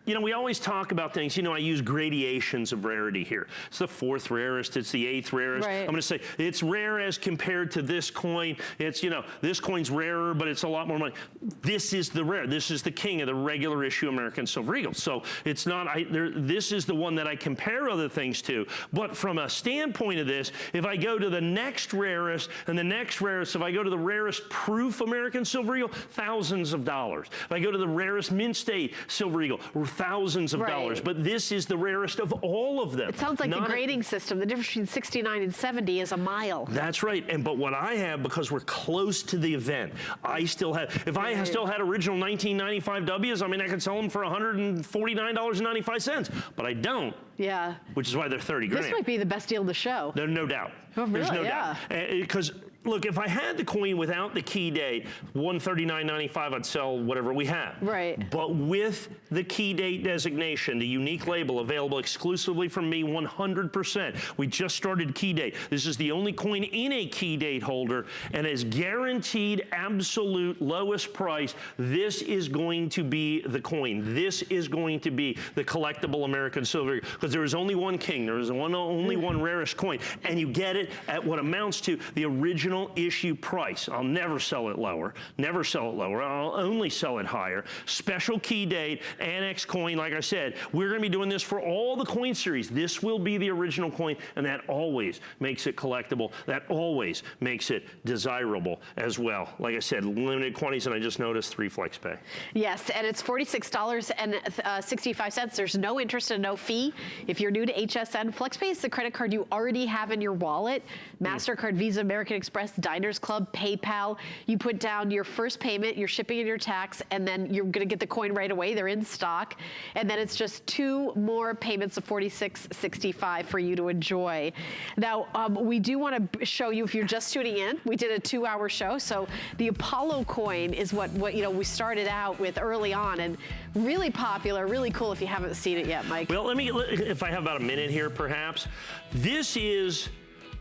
you know, we always talk about things, you know, I use gradations of rarity here. It's the 4th rarest, it's the 8th rarest. Right. I'm gonna say it's rare as compared to this coin. It's, you know, this coin's rarer, but it's a lot more money. This is the rare, this is the king of the regular issue American Silver Eagle. So it's not, this is the one that I compare other things to. But from a standpoint of this, if I go to the next rarest and the next rarest, if I go to the rarest proof American Silver Eagle, thousands of dollars. If I go to the rarest mint state Silver Eagle, thousands of dollars, but this is the rarest of all of them. It sounds like the grading system. The difference between 69 and 70 is a mile. That's right. But what I have, because we're close to the event, I still have, if I still had original 1995 W's, I mean, I could sell them for $149.95, but I don't. Yeah. Which is why they're 30 grand. This might be the best deal of the show. There's no doubt. Oh, really? There's no Yeah. doubt. Because look, if I had the coin without the key date, $139.95, I'd sell whatever we have. Right. But with the key date designation, the unique label available exclusively from me 100%. We just started key date. This is the only coin in a key date holder and is guaranteed absolute lowest price. This is going to be the coin. This is going to be the collectible American Silver, because there is only one king. There is only one rarest coin, and you get it at what amounts to the original issue price. I'll never sell it lower. Never sell it lower. I'll only sell it higher. Special key date, annex coin. Like I said, we're going to be doing this for all the coin series. This will be the original coin, and that always makes it collectible. That always makes it desirable as well. Like I said, limited quantities, and I just noticed 3 flex pay. Yes, and it's $46.65. There's no interest and no fee. If you're new to HSN, FlexPay is the credit card you already have in your wallet. MasterCard, Visa, American Express, Diners Club, PayPal. You put down your first payment, your shipping and your tax, and then you're going to get the coin right away. They're in stock. And then it's just 2 more payments of $46.65 for you to enjoy. Now, we do want to show you, if you're just tuning in, we did a 2-hour show. So the Apollo coin is what you know, we started out with early on, and really popular, really cool if you haven't seen it yet, Mike. Well, if I have about a minute here, perhaps. This is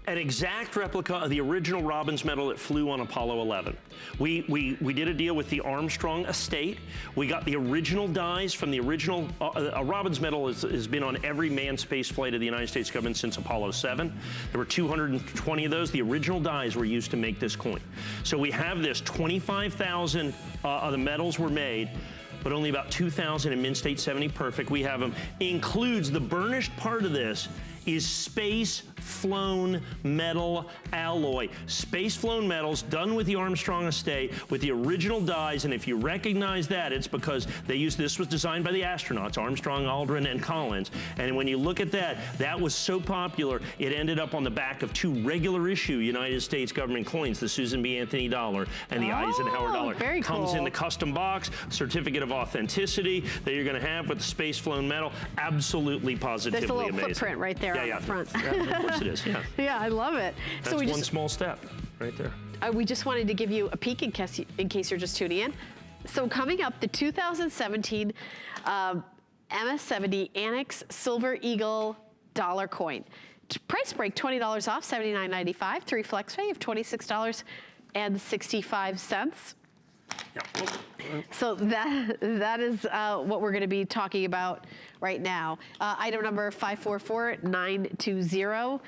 an exact replica of the original Robbins medal that flew on Apollo 11. We did a deal with the Armstrong estate. We got the original dies from the original, a Robbins medal has been on every manned space flight of the United States government since Apollo 7. There were 220 of those. The original dies were used to make this coin. So we have this, 25,000 of the medals were made, but only about 2,000 in mint state 70 perfect. We have them. Includes the burnished part of this is space flown metal alloy. Space flown metals done with the Armstrong estate with the original dies, and if you recognize that, it's because they used, this was designed by the astronauts, Armstrong, Aldrin, and Collins. And when you look at that, that was so popular, it ended up on the back of 2 regular issue United States government coins, the Susan B. Anthony dollar and the Eisenhower dollar. Very cool. Comes in the custom box, certificate of authenticity that you're gonna have with the space flown metal. Absolutely, positively amazing. There's a little footprint right there on the front. Yeah, of course it is, yeah. Yeah, I love it. That's so one small step right there. We just wanted to give you a peek in case you're just tuning in. So coming up, the 2017 MS70 Annex Silver Eagle dollar coin. Price break, $20 off, $79.95. 3 flex pay of $26.65. Yeah. So that is what we're going to be talking about right now. Item number 544920.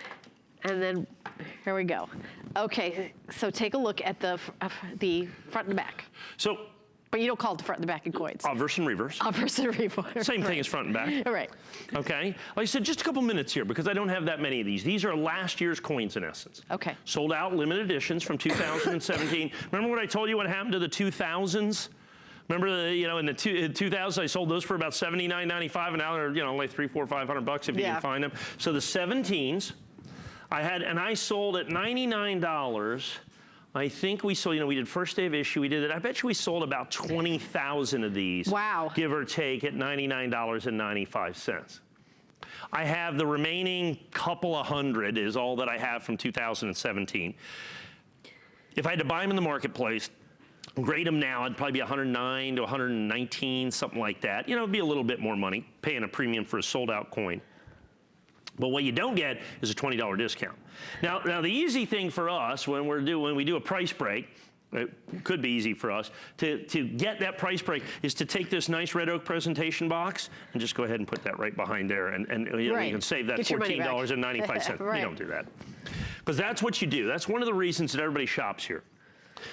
And then here we go. Okay, so take a look at the front and the back. So, but you don't call it the front and the back in coins. Obverse and reverse. Obverse and reverse. Same thing as front and back. All right. Okay. Like I said, just a couple minutes here because I don't have that many of these. These are last year's coins in essence. Okay. Sold out, limited editions from 2017. Remember what I told you what happened to the 2000s? Remember, you know, in the 2000s, I sold those for about $79.95, and now they're, you know, like $300, $400, $500 if you can find them. So the 17s, I sold at $99. I think we sold, we did first day of issue, we did it. I bet you we sold about 20,000 of these. Wow. Give or take at $99.95. I have the remaining couple of hundred is all that I have from 2017. If I had to buy them in the marketplace, grade them now, I'd probably be 109 to 119, something like that. It'd be a little bit more money, paying a premium for a sold out coin. But what you don't get is a $20 discount. Now the easy thing for us when we do a price break, it could be easy for us to get that price break is to take this nice red oak presentation box and just go ahead and put that right behind there, and you can save that $14.95. Right. You don't do that because that's what you do. That's one of the reasons that everybody shops here.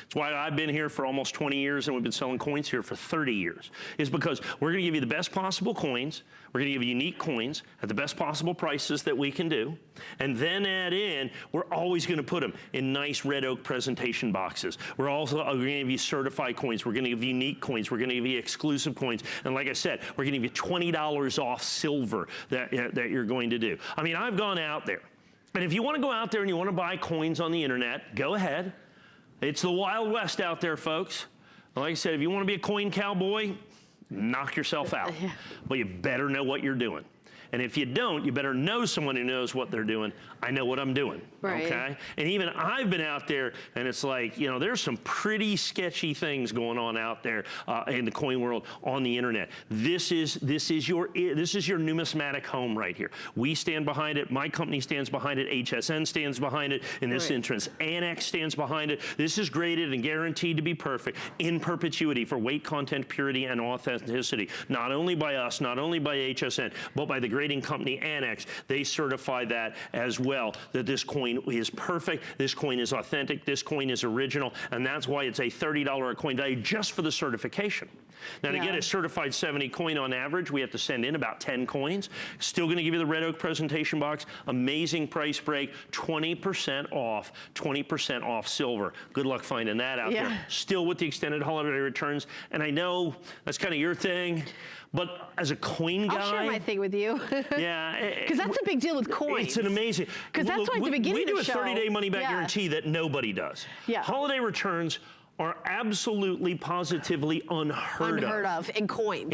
It's why I've been here for almost 20 years and we've been selling coins here for 30 years, is because we're going to give you the best possible coins. We're going to give you unique coins at the best possible prices that we can do. And then add in, we're always going to put them in nice red oak presentation boxes. We're also going to give you certified coins. We're going to give you unique coins. We're going to give you exclusive coins. And like I said, we're going to give you $20 off silver that you're going to do. I mean, I've gone out there. And if you want to go out there and you want to buy coins on the internet, go ahead. It's the Wild West out there, folks. Like I said, if you want to be a coin cowboy, knock yourself out. But you better know what you're doing. And if you don't, you better know someone who knows what they're doing. I know what I'm doing, okay? And even I've been out there, and it's like, there's some pretty sketchy things going on out there in the coin world on the internet. This is your numismatic home right here. We stand behind it. My company stands behind it. HSN stands behind it. In this instance, Annex stands behind it. This is graded and guaranteed to be perfect in perpetuity for weight, content, purity, and authenticity. Not only by us, not only by HSN, but by the grading company Annex. They certify that as well, that this coin is perfect, this coin is authentic, this coin is original, and that's why it's a $30 a coin value just for the certification. Now to get a certified 70 coin on average, we have to send in about 10 coins. Still going to give you the red oak presentation box. Amazing price break, 20% off silver. Good luck finding that out there. Still with the extended holiday returns, and I know that's kind of your thing, but as a coin guy, I'll share my thing with you. Because that's a big deal with coins. It's an amazing. Because that's why at the beginning of the show, we do a 30-day money-back guarantee that nobody does. Holiday returns are absolutely, positively unheard of in coins.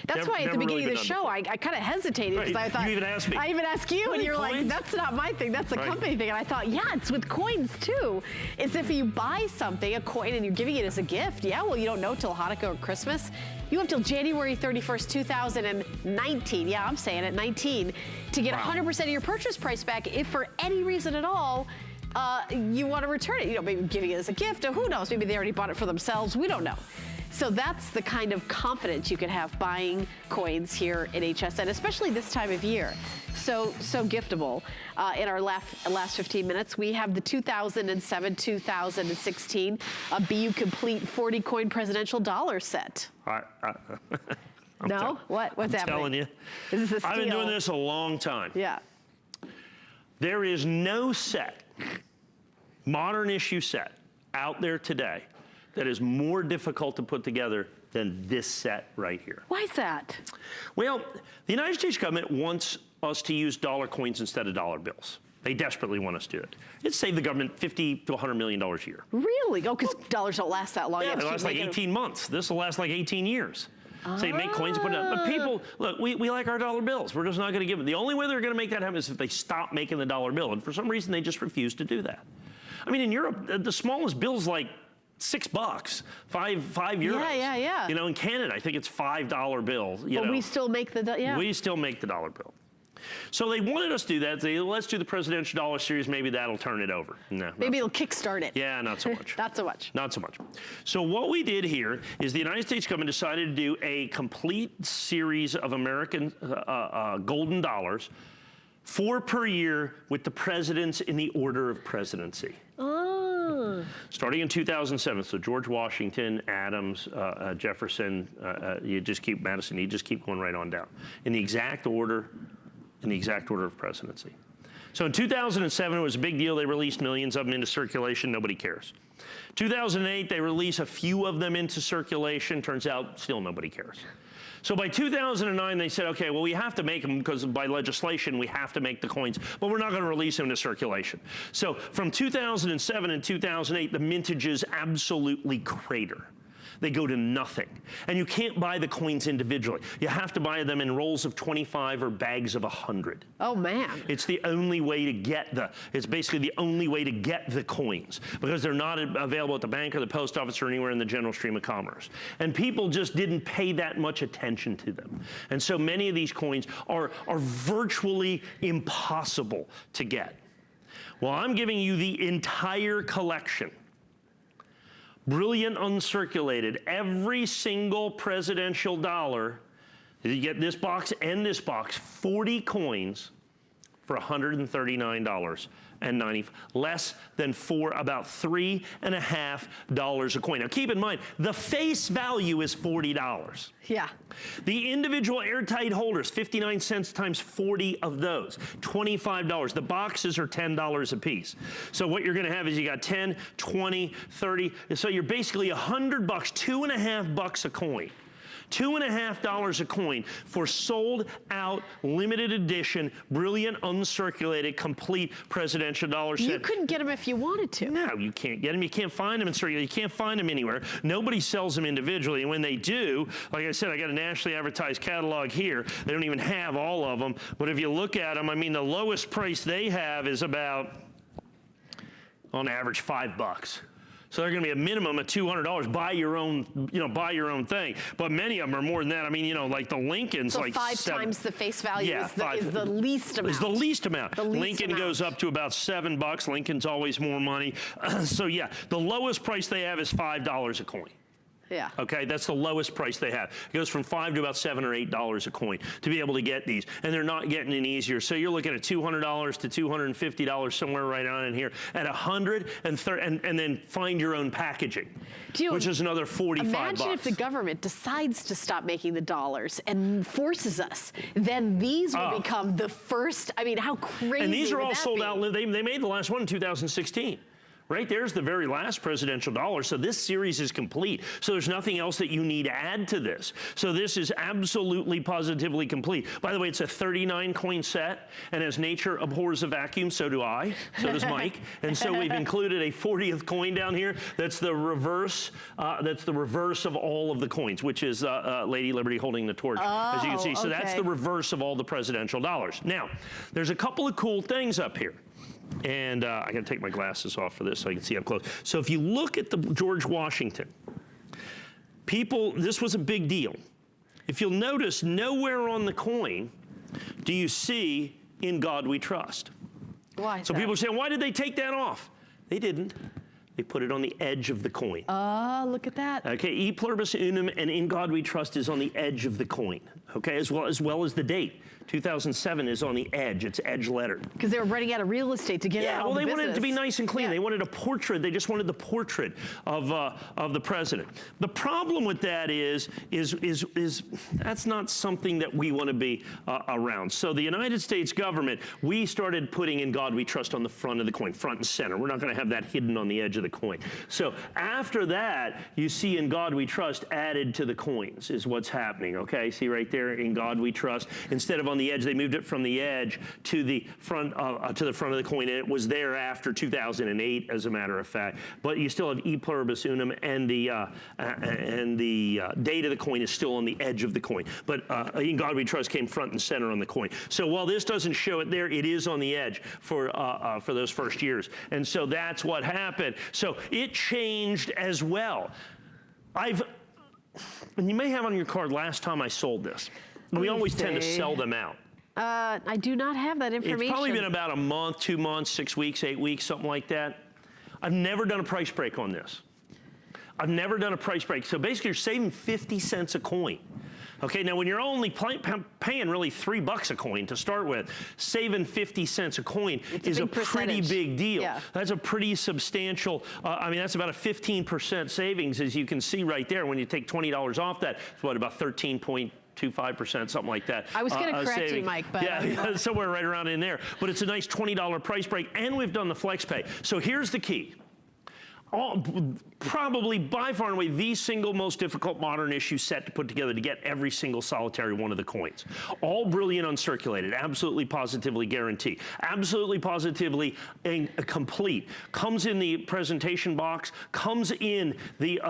That's why at the beginning of the show, I kind of hesitated because I thought, you even asked me. I even asked you, and you're like, that's not my thing, that's a company thing. And I thought, it's with coins too. It's if you buy something, a coin, and you're giving it as a gift, well, you don't know till Hanukkah or Christmas. You have till January 31st, 2019, I'm saying it, 19, to get 100% of your purchase price back if for any reason at all, you want to return it. Maybe giving it as a gift, or who knows, maybe they already bought it for themselves, we don't know. So that's the kind of confidence you can have buying coins here at HSN, especially this time of year. So giftable. In our last 15 minutes, we have the 2007-2016 BU Complete 40 coin presidential dollar set. No? What's happening? I'm telling you. Is this a steal? I've been doing this a long time. There is no set, modern issue set, out there today that is more difficult to put together than this set right here. Why is that? Well, the United States government wants us to use dollar coins instead of dollar bills. They desperately want us to do it. It saved the government $50 to $100 million a year. Really? Oh, because dollars don't last that long. Yeah, they last like 18 months. This will last like 18 years. So you make coins and put it up. But people, look, we like our dollar bills. We're just not going to give them. The only way they're going to make that happen is if they stop making the dollar bill. And for some reason, they just refuse to do that. I mean, in Europe, the smallest bill's like $6, €5. Yeah. In Canada, I think it's $5 bill. But we still make the, We still make the dollar bill. So they wanted us to do that. They let's do the presidential dollar series. Maybe that'll turn it over. No, maybe it'll kickstart it. Yeah, not so much. Not so much. Not so much. So what we did here is the United States government decided to do a complete series of American golden dollars, 4 per year with the presidents in the order of presidency. Starting in 2007, so George Washington, Adams, Jefferson, Madison, you just keep going right on down. In the exact order of presidency. So in 2007, it was a big deal. They released millions of them into circulation. Nobody cares. 2008, they release a few of them into circulation. Turns out, still nobody cares. So by 2009, they said, okay, well, we have to make them because by legislation, we have to make the coins, but we're not going to release them into circulation. So from 2007 and 2008, the mintages absolutely crater. They go to nothing. And you can't buy the coins individually. You have to buy them in rolls of 25 or bags of 100. Oh, man. It's the only way to get it's basically the only way to get the coins because they're not available at the bank or the post office or anywhere in the general stream of commerce. And people just didn't pay that much attention to them. And so many of these coins are virtually impossible to get. Well, I'm giving you the entire collection. Brilliant uncirculated, every single presidential dollar, you get this box and this box, 40 coins for $139.90, less than about $3.50 a coin. Now keep in mind, the face value is $40. Yeah. The individual airtight holders, 59 cents times 40 of those, $25. The boxes are $10 a piece. So what you're gonna have is you got 10, 20, 30, so you're basically $100, $2.50 a coin. $2.50 a coin for sold out, limited edition, brilliant, uncirculated, complete presidential dollar set. You couldn't get them if you wanted to. No, you can't get them. You can't find them in circulation. You can't find them anywhere. Nobody sells them individually. And when they do, like I said, I got a nationally advertised catalog here. They don't even have all of them. But if you look at them, I mean, the lowest price they have is about, on average, $5. So they're going to be a minimum of $200. Buy your own, buy your own thing. But many of them are more than that. I mean, like the Lincoln's, so like 5 times the face value is the least amount. Is the least amount. Lincoln amount. goes up to about $7. Lincoln's always more money. So yeah, the lowest price they have is $5 a coin. Yeah. Okay, that's the lowest price they have. It goes from $5 to about $7 or $8 a coin to be able to get these, and they're not getting any easier. So you're looking at $200 to $250 somewhere right on in here at $130, and then find your own packaging, which is another $45. Imagine if the government decides to stop making the dollars and forces us, then these will become the first. I mean, how crazy! And these are would all that sold be? out. They made the last one in 2016. Right there's the very last presidential dollar. So this series is complete. So there's nothing else that you need to add to this. So this is absolutely, positively complete. By the way, it's a 39 coin set, and as nature abhors a vacuum, so do I. So does Mike. And so we've included a 40th coin down here. That's the reverse. That's the reverse of all of the coins, which is Lady Liberty holding the torch, as you can see. So that's the reverse of all the presidential dollars. Now, there's a couple of cool things up here. And I got to take my glasses off for this so I can see up close. So if you look at the George Washington, this was a big deal. If you'll notice, nowhere on the coin do you see "In God We Trust." Why? So people are saying, why did they take that off? They didn't. They put it on the edge of the coin. Look at that. Okay, E pluribus unum and "In God We Trust" is on the edge of the coin. Okay, as well as the date. 2007 is on the edge. It's edge lettered. Because they were running out of real estate to get out all the they business. wanted it to be nice and clean. Yeah. They wanted a portrait. They just wanted the portrait of the president. The problem with that is that's not something that we want to be around. So the United States government, we started putting "In God We Trust" on the front of the coin, front and center. We're not going to have that hidden on the edge of the coin. So after that, you see "In God We Trust" added to the coins is what's happening. Okay, see right there, "In God We Trust." Instead of on the edge, they moved it from the edge to the front of the coin, and it was there after 2008, as a matter of fact. But you still have E pluribus unum, and the date of the coin is still on the edge of the coin. But "In God We Trust" came front and center on the coin. So while this doesn't show it there, it is on the edge for those first years, and so that's what happened. So it changed as well. And you may have on your card last time I sold this. We always tend to sell them out. I do not have that information. It's probably been about a month, 2 months, 6 weeks, 8 weeks, something like that. I've never done a price break on this. I've never done a price break. So basically you're saving 50 cents a coin. Okay, now when you're only paying really $3 a coin to start with, saving 50 cents a coin is a pretty big deal. Yeah. That's a pretty substantial, that's about a 15% savings, as you can see right there. When you take $20 off that, it's what, about 13.25%, something like that. I was going to correct you, Mike, but yeah, somewhere right around in there. But it's a nice $20 price break, and we've done the flex pay. So here's the key. Probably by far and away the single most difficult modern issue set to put together to get every single solitary one of the coins. All brilliant uncirculated, absolutely positively guaranteed, absolutely positively complete. Comes in the presentation box, comes in the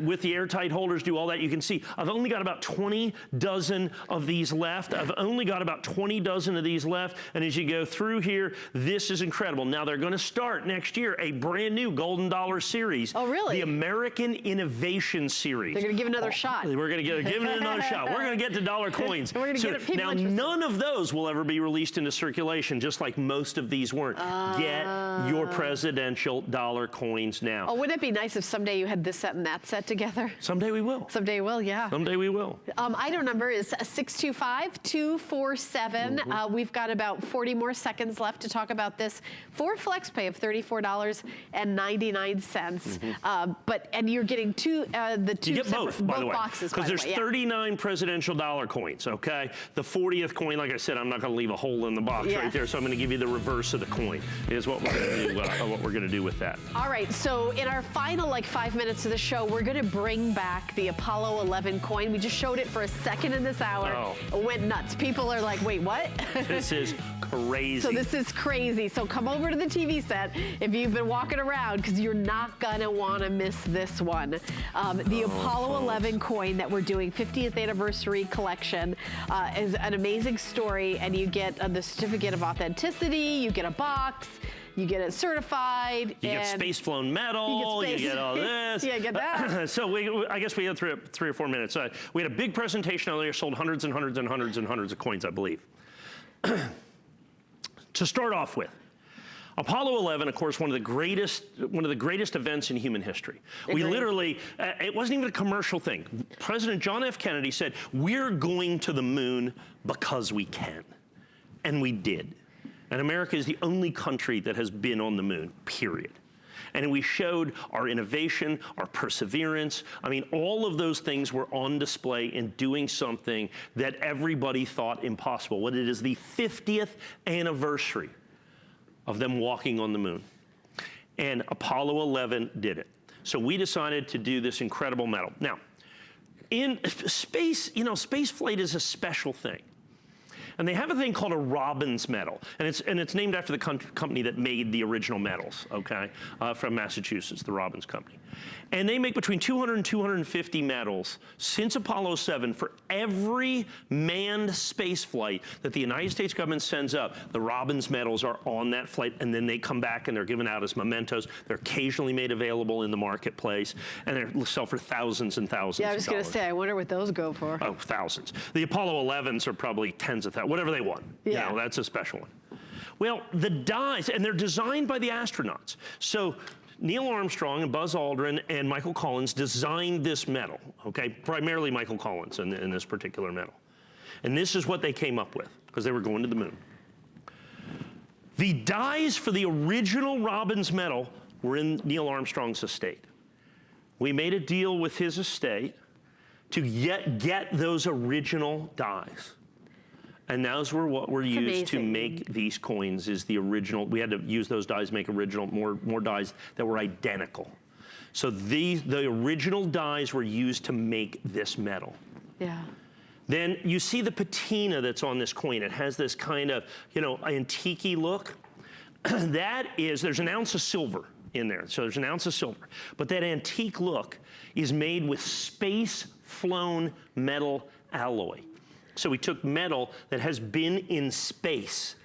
with the airtight holders, do all that. You can see I've only got about 20 dozen of these left. I've only got about 20 dozen of these left, and as you go through here, this is incredible. Now they're going to start next year a brand new Golden Dollar series. Oh, really? The American Innovation Series. They're going to give it another shot. We're going to give it another shot. We're going to get to dollar coins. We're going to get it. Now, none of those will ever be released into circulation, just like most of these weren't. Get your presidential dollar coins now. Oh, wouldn't it be nice if someday you had this set and that set together? Someday we will. Someday we will, yeah. Someday we will. Item number is 625-247. We've got about 40 more seconds left to talk about this for FlexPay of $34.99. And you're getting the two you get separate, both, by the way, boxes. because there's 39 presidential dollar coins. Okay, the 40th coin, like I said, I'm not going to leave a hole in the box right there, so I'm going to give you the reverse of the coin. Is what we're going to do. What we're going to do with that. All right. So in our final 5 minutes of the show, we're going to bring back the Apollo 11 coin. We just showed it for a second in this hour. Oh. It went nuts. People are like, "Wait, what?" This is crazy. So this is crazy. So come over to the TV set if you've been walking around, because you're not gonna want to miss this one. The Apollo 11 coin that we're doing, 50th anniversary collection, is an amazing story, and you get the certificate of authenticity, you get a box, you get it certified. You get space flown metal, you get all this. Yeah, get that. So I guess we had three or 4 minutes. We had a big presentation earlier, sold hundreds and hundreds and hundreds and hundreds of coins, I believe. To start off with, Apollo 11, of course, one of the greatest events in human history. Agreed. We literally, it wasn't even a commercial thing. President John F. Kennedy said, "We're going to the moon because we can," and we did. And America is the only country that has been on the moon, period. And we showed our innovation, our perseverance. I mean, all of those things were on display in doing something that everybody thought impossible. Well, it is the 50th anniversary of them walking on the moon. And Apollo 11 did it. So we decided to do this incredible medal. Now, in space, space flight is a special thing. And they have a thing called a Robbins medal, and it's named after the company that made the original medals, okay, from Massachusetts, the Robbins company. And they make between 200 and 250 medals since Apollo 7 for every manned space flight that the United States government sends up. The Robbins medals are on that flight, and then they come back and they're given out as mementos. They're occasionally made available in the marketplace, and they sell for thousands and thousands of dollars. Yeah, I was going to say, I wonder what those go for. Oh, thousands. The Apollo 11s are probably tens of thousands, whatever they want. Yeah. That's a special one. Well, the dies, and they're designed by the astronauts. So Neil Armstrong and Buzz Aldrin and Michael Collins designed this medal, okay? Primarily Michael Collins in this particular medal. And this is what they came up with, because they were going to the moon. The dies for the original Robbins medal were in Neil Armstrong's estate. We made a deal with his estate to get those original dies. And those were what were used to make these coins, is the original. We had to use those dies, make original, more dies that were identical. So the original dies were used to make this medal. Yeah. Then you see the patina that's on this coin. It has this kind of, antique-y look. There's an ounce of silver in there. So there's an ounce of silver. But that antique look is made with space-flown metal alloy. So we took metal that has been in space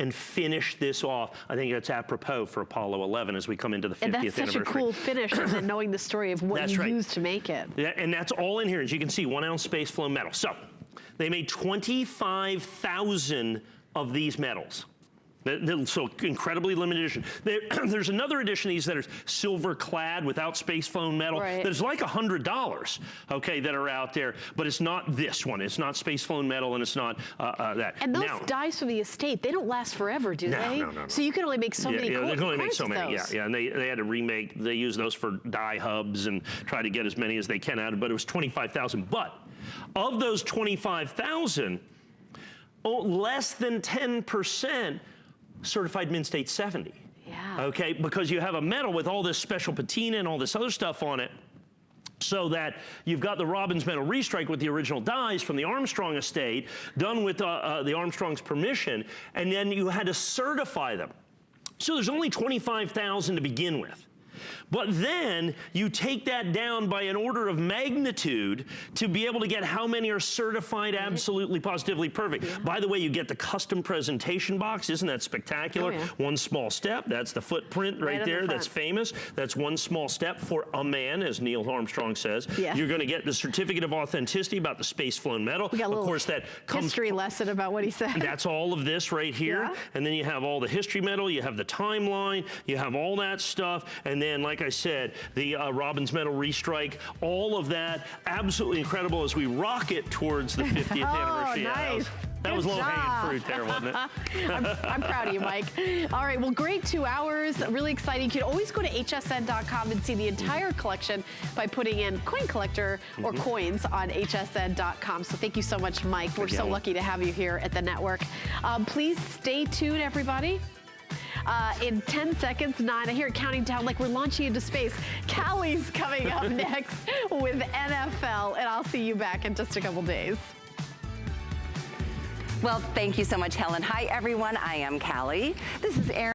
and finished this off. I think that's apropos for Apollo 11 as we come into the 50th anniversary. And that's such a cool finish, and knowing the story of what you used to make it. Yeah, and that's all in here. As you can see, 1 ounce space flown metal. So they made 25,000 of these medals. So incredibly limited edition. There's another edition of these that are silver clad without space flown metal. Right. There's like $100, okay, that are out there, but it's not this one. It's not space flown metal, and it's not that. And those dies from the estate, they don't last forever, do they? No. So you can only make so many. Yeah, they can only make so many. Those. Yeah. And they had to remake. They used those for die hubs and try to get as many as they can out of. But it was 25,000. But of those 25,000, less than 10%. Certified mint state 70. Yeah. Yeah. Okay, because you have a medal with all this special patina and all this other stuff on it. So that you've got the Robbins Medal restrike with the original dies from the Armstrong estate, done with the Armstrong's permission, and then you had to certify them. So there's only 25,000 to begin with. But then you take that down by an order of magnitude to be able to get how many are certified absolutely positively perfect. Yeah. By the way, you get the custom presentation box. Isn't that spectacular? Oh, yeah. One small step. That's the footprint right there. That's famous. That's one small step for a man, as Neil Armstrong says. Yes. You're going to get the certificate of authenticity about the space flown medal. We got a little of course, that history lesson about what he said. That's all of this right here. Yeah. And then you have all the history medal. You have the timeline. You have all that stuff. And then, like I said, the Robbins Medal restrike, all of that, absolutely incredible as we rocket towards the 50th anniversary. Nice. That was low-hanging fruit there, wasn't it? I'm proud of you, Mike. All right, well, great 2 hours. Really exciting. You can always go to hsn.com and see the entire collection by putting in coin collector or coins on hsn.com. So thank you so much, Mike. We're so lucky to have you here at the network. Please stay tuned, everybody. In 10 seconds, 9, I hear it counting down like we're launching into space. Callie's coming up next with NFL, and I'll see you back in just a couple days. Well, thank you so much, Helen. Hi, everyone. I am Callie. This is Erin.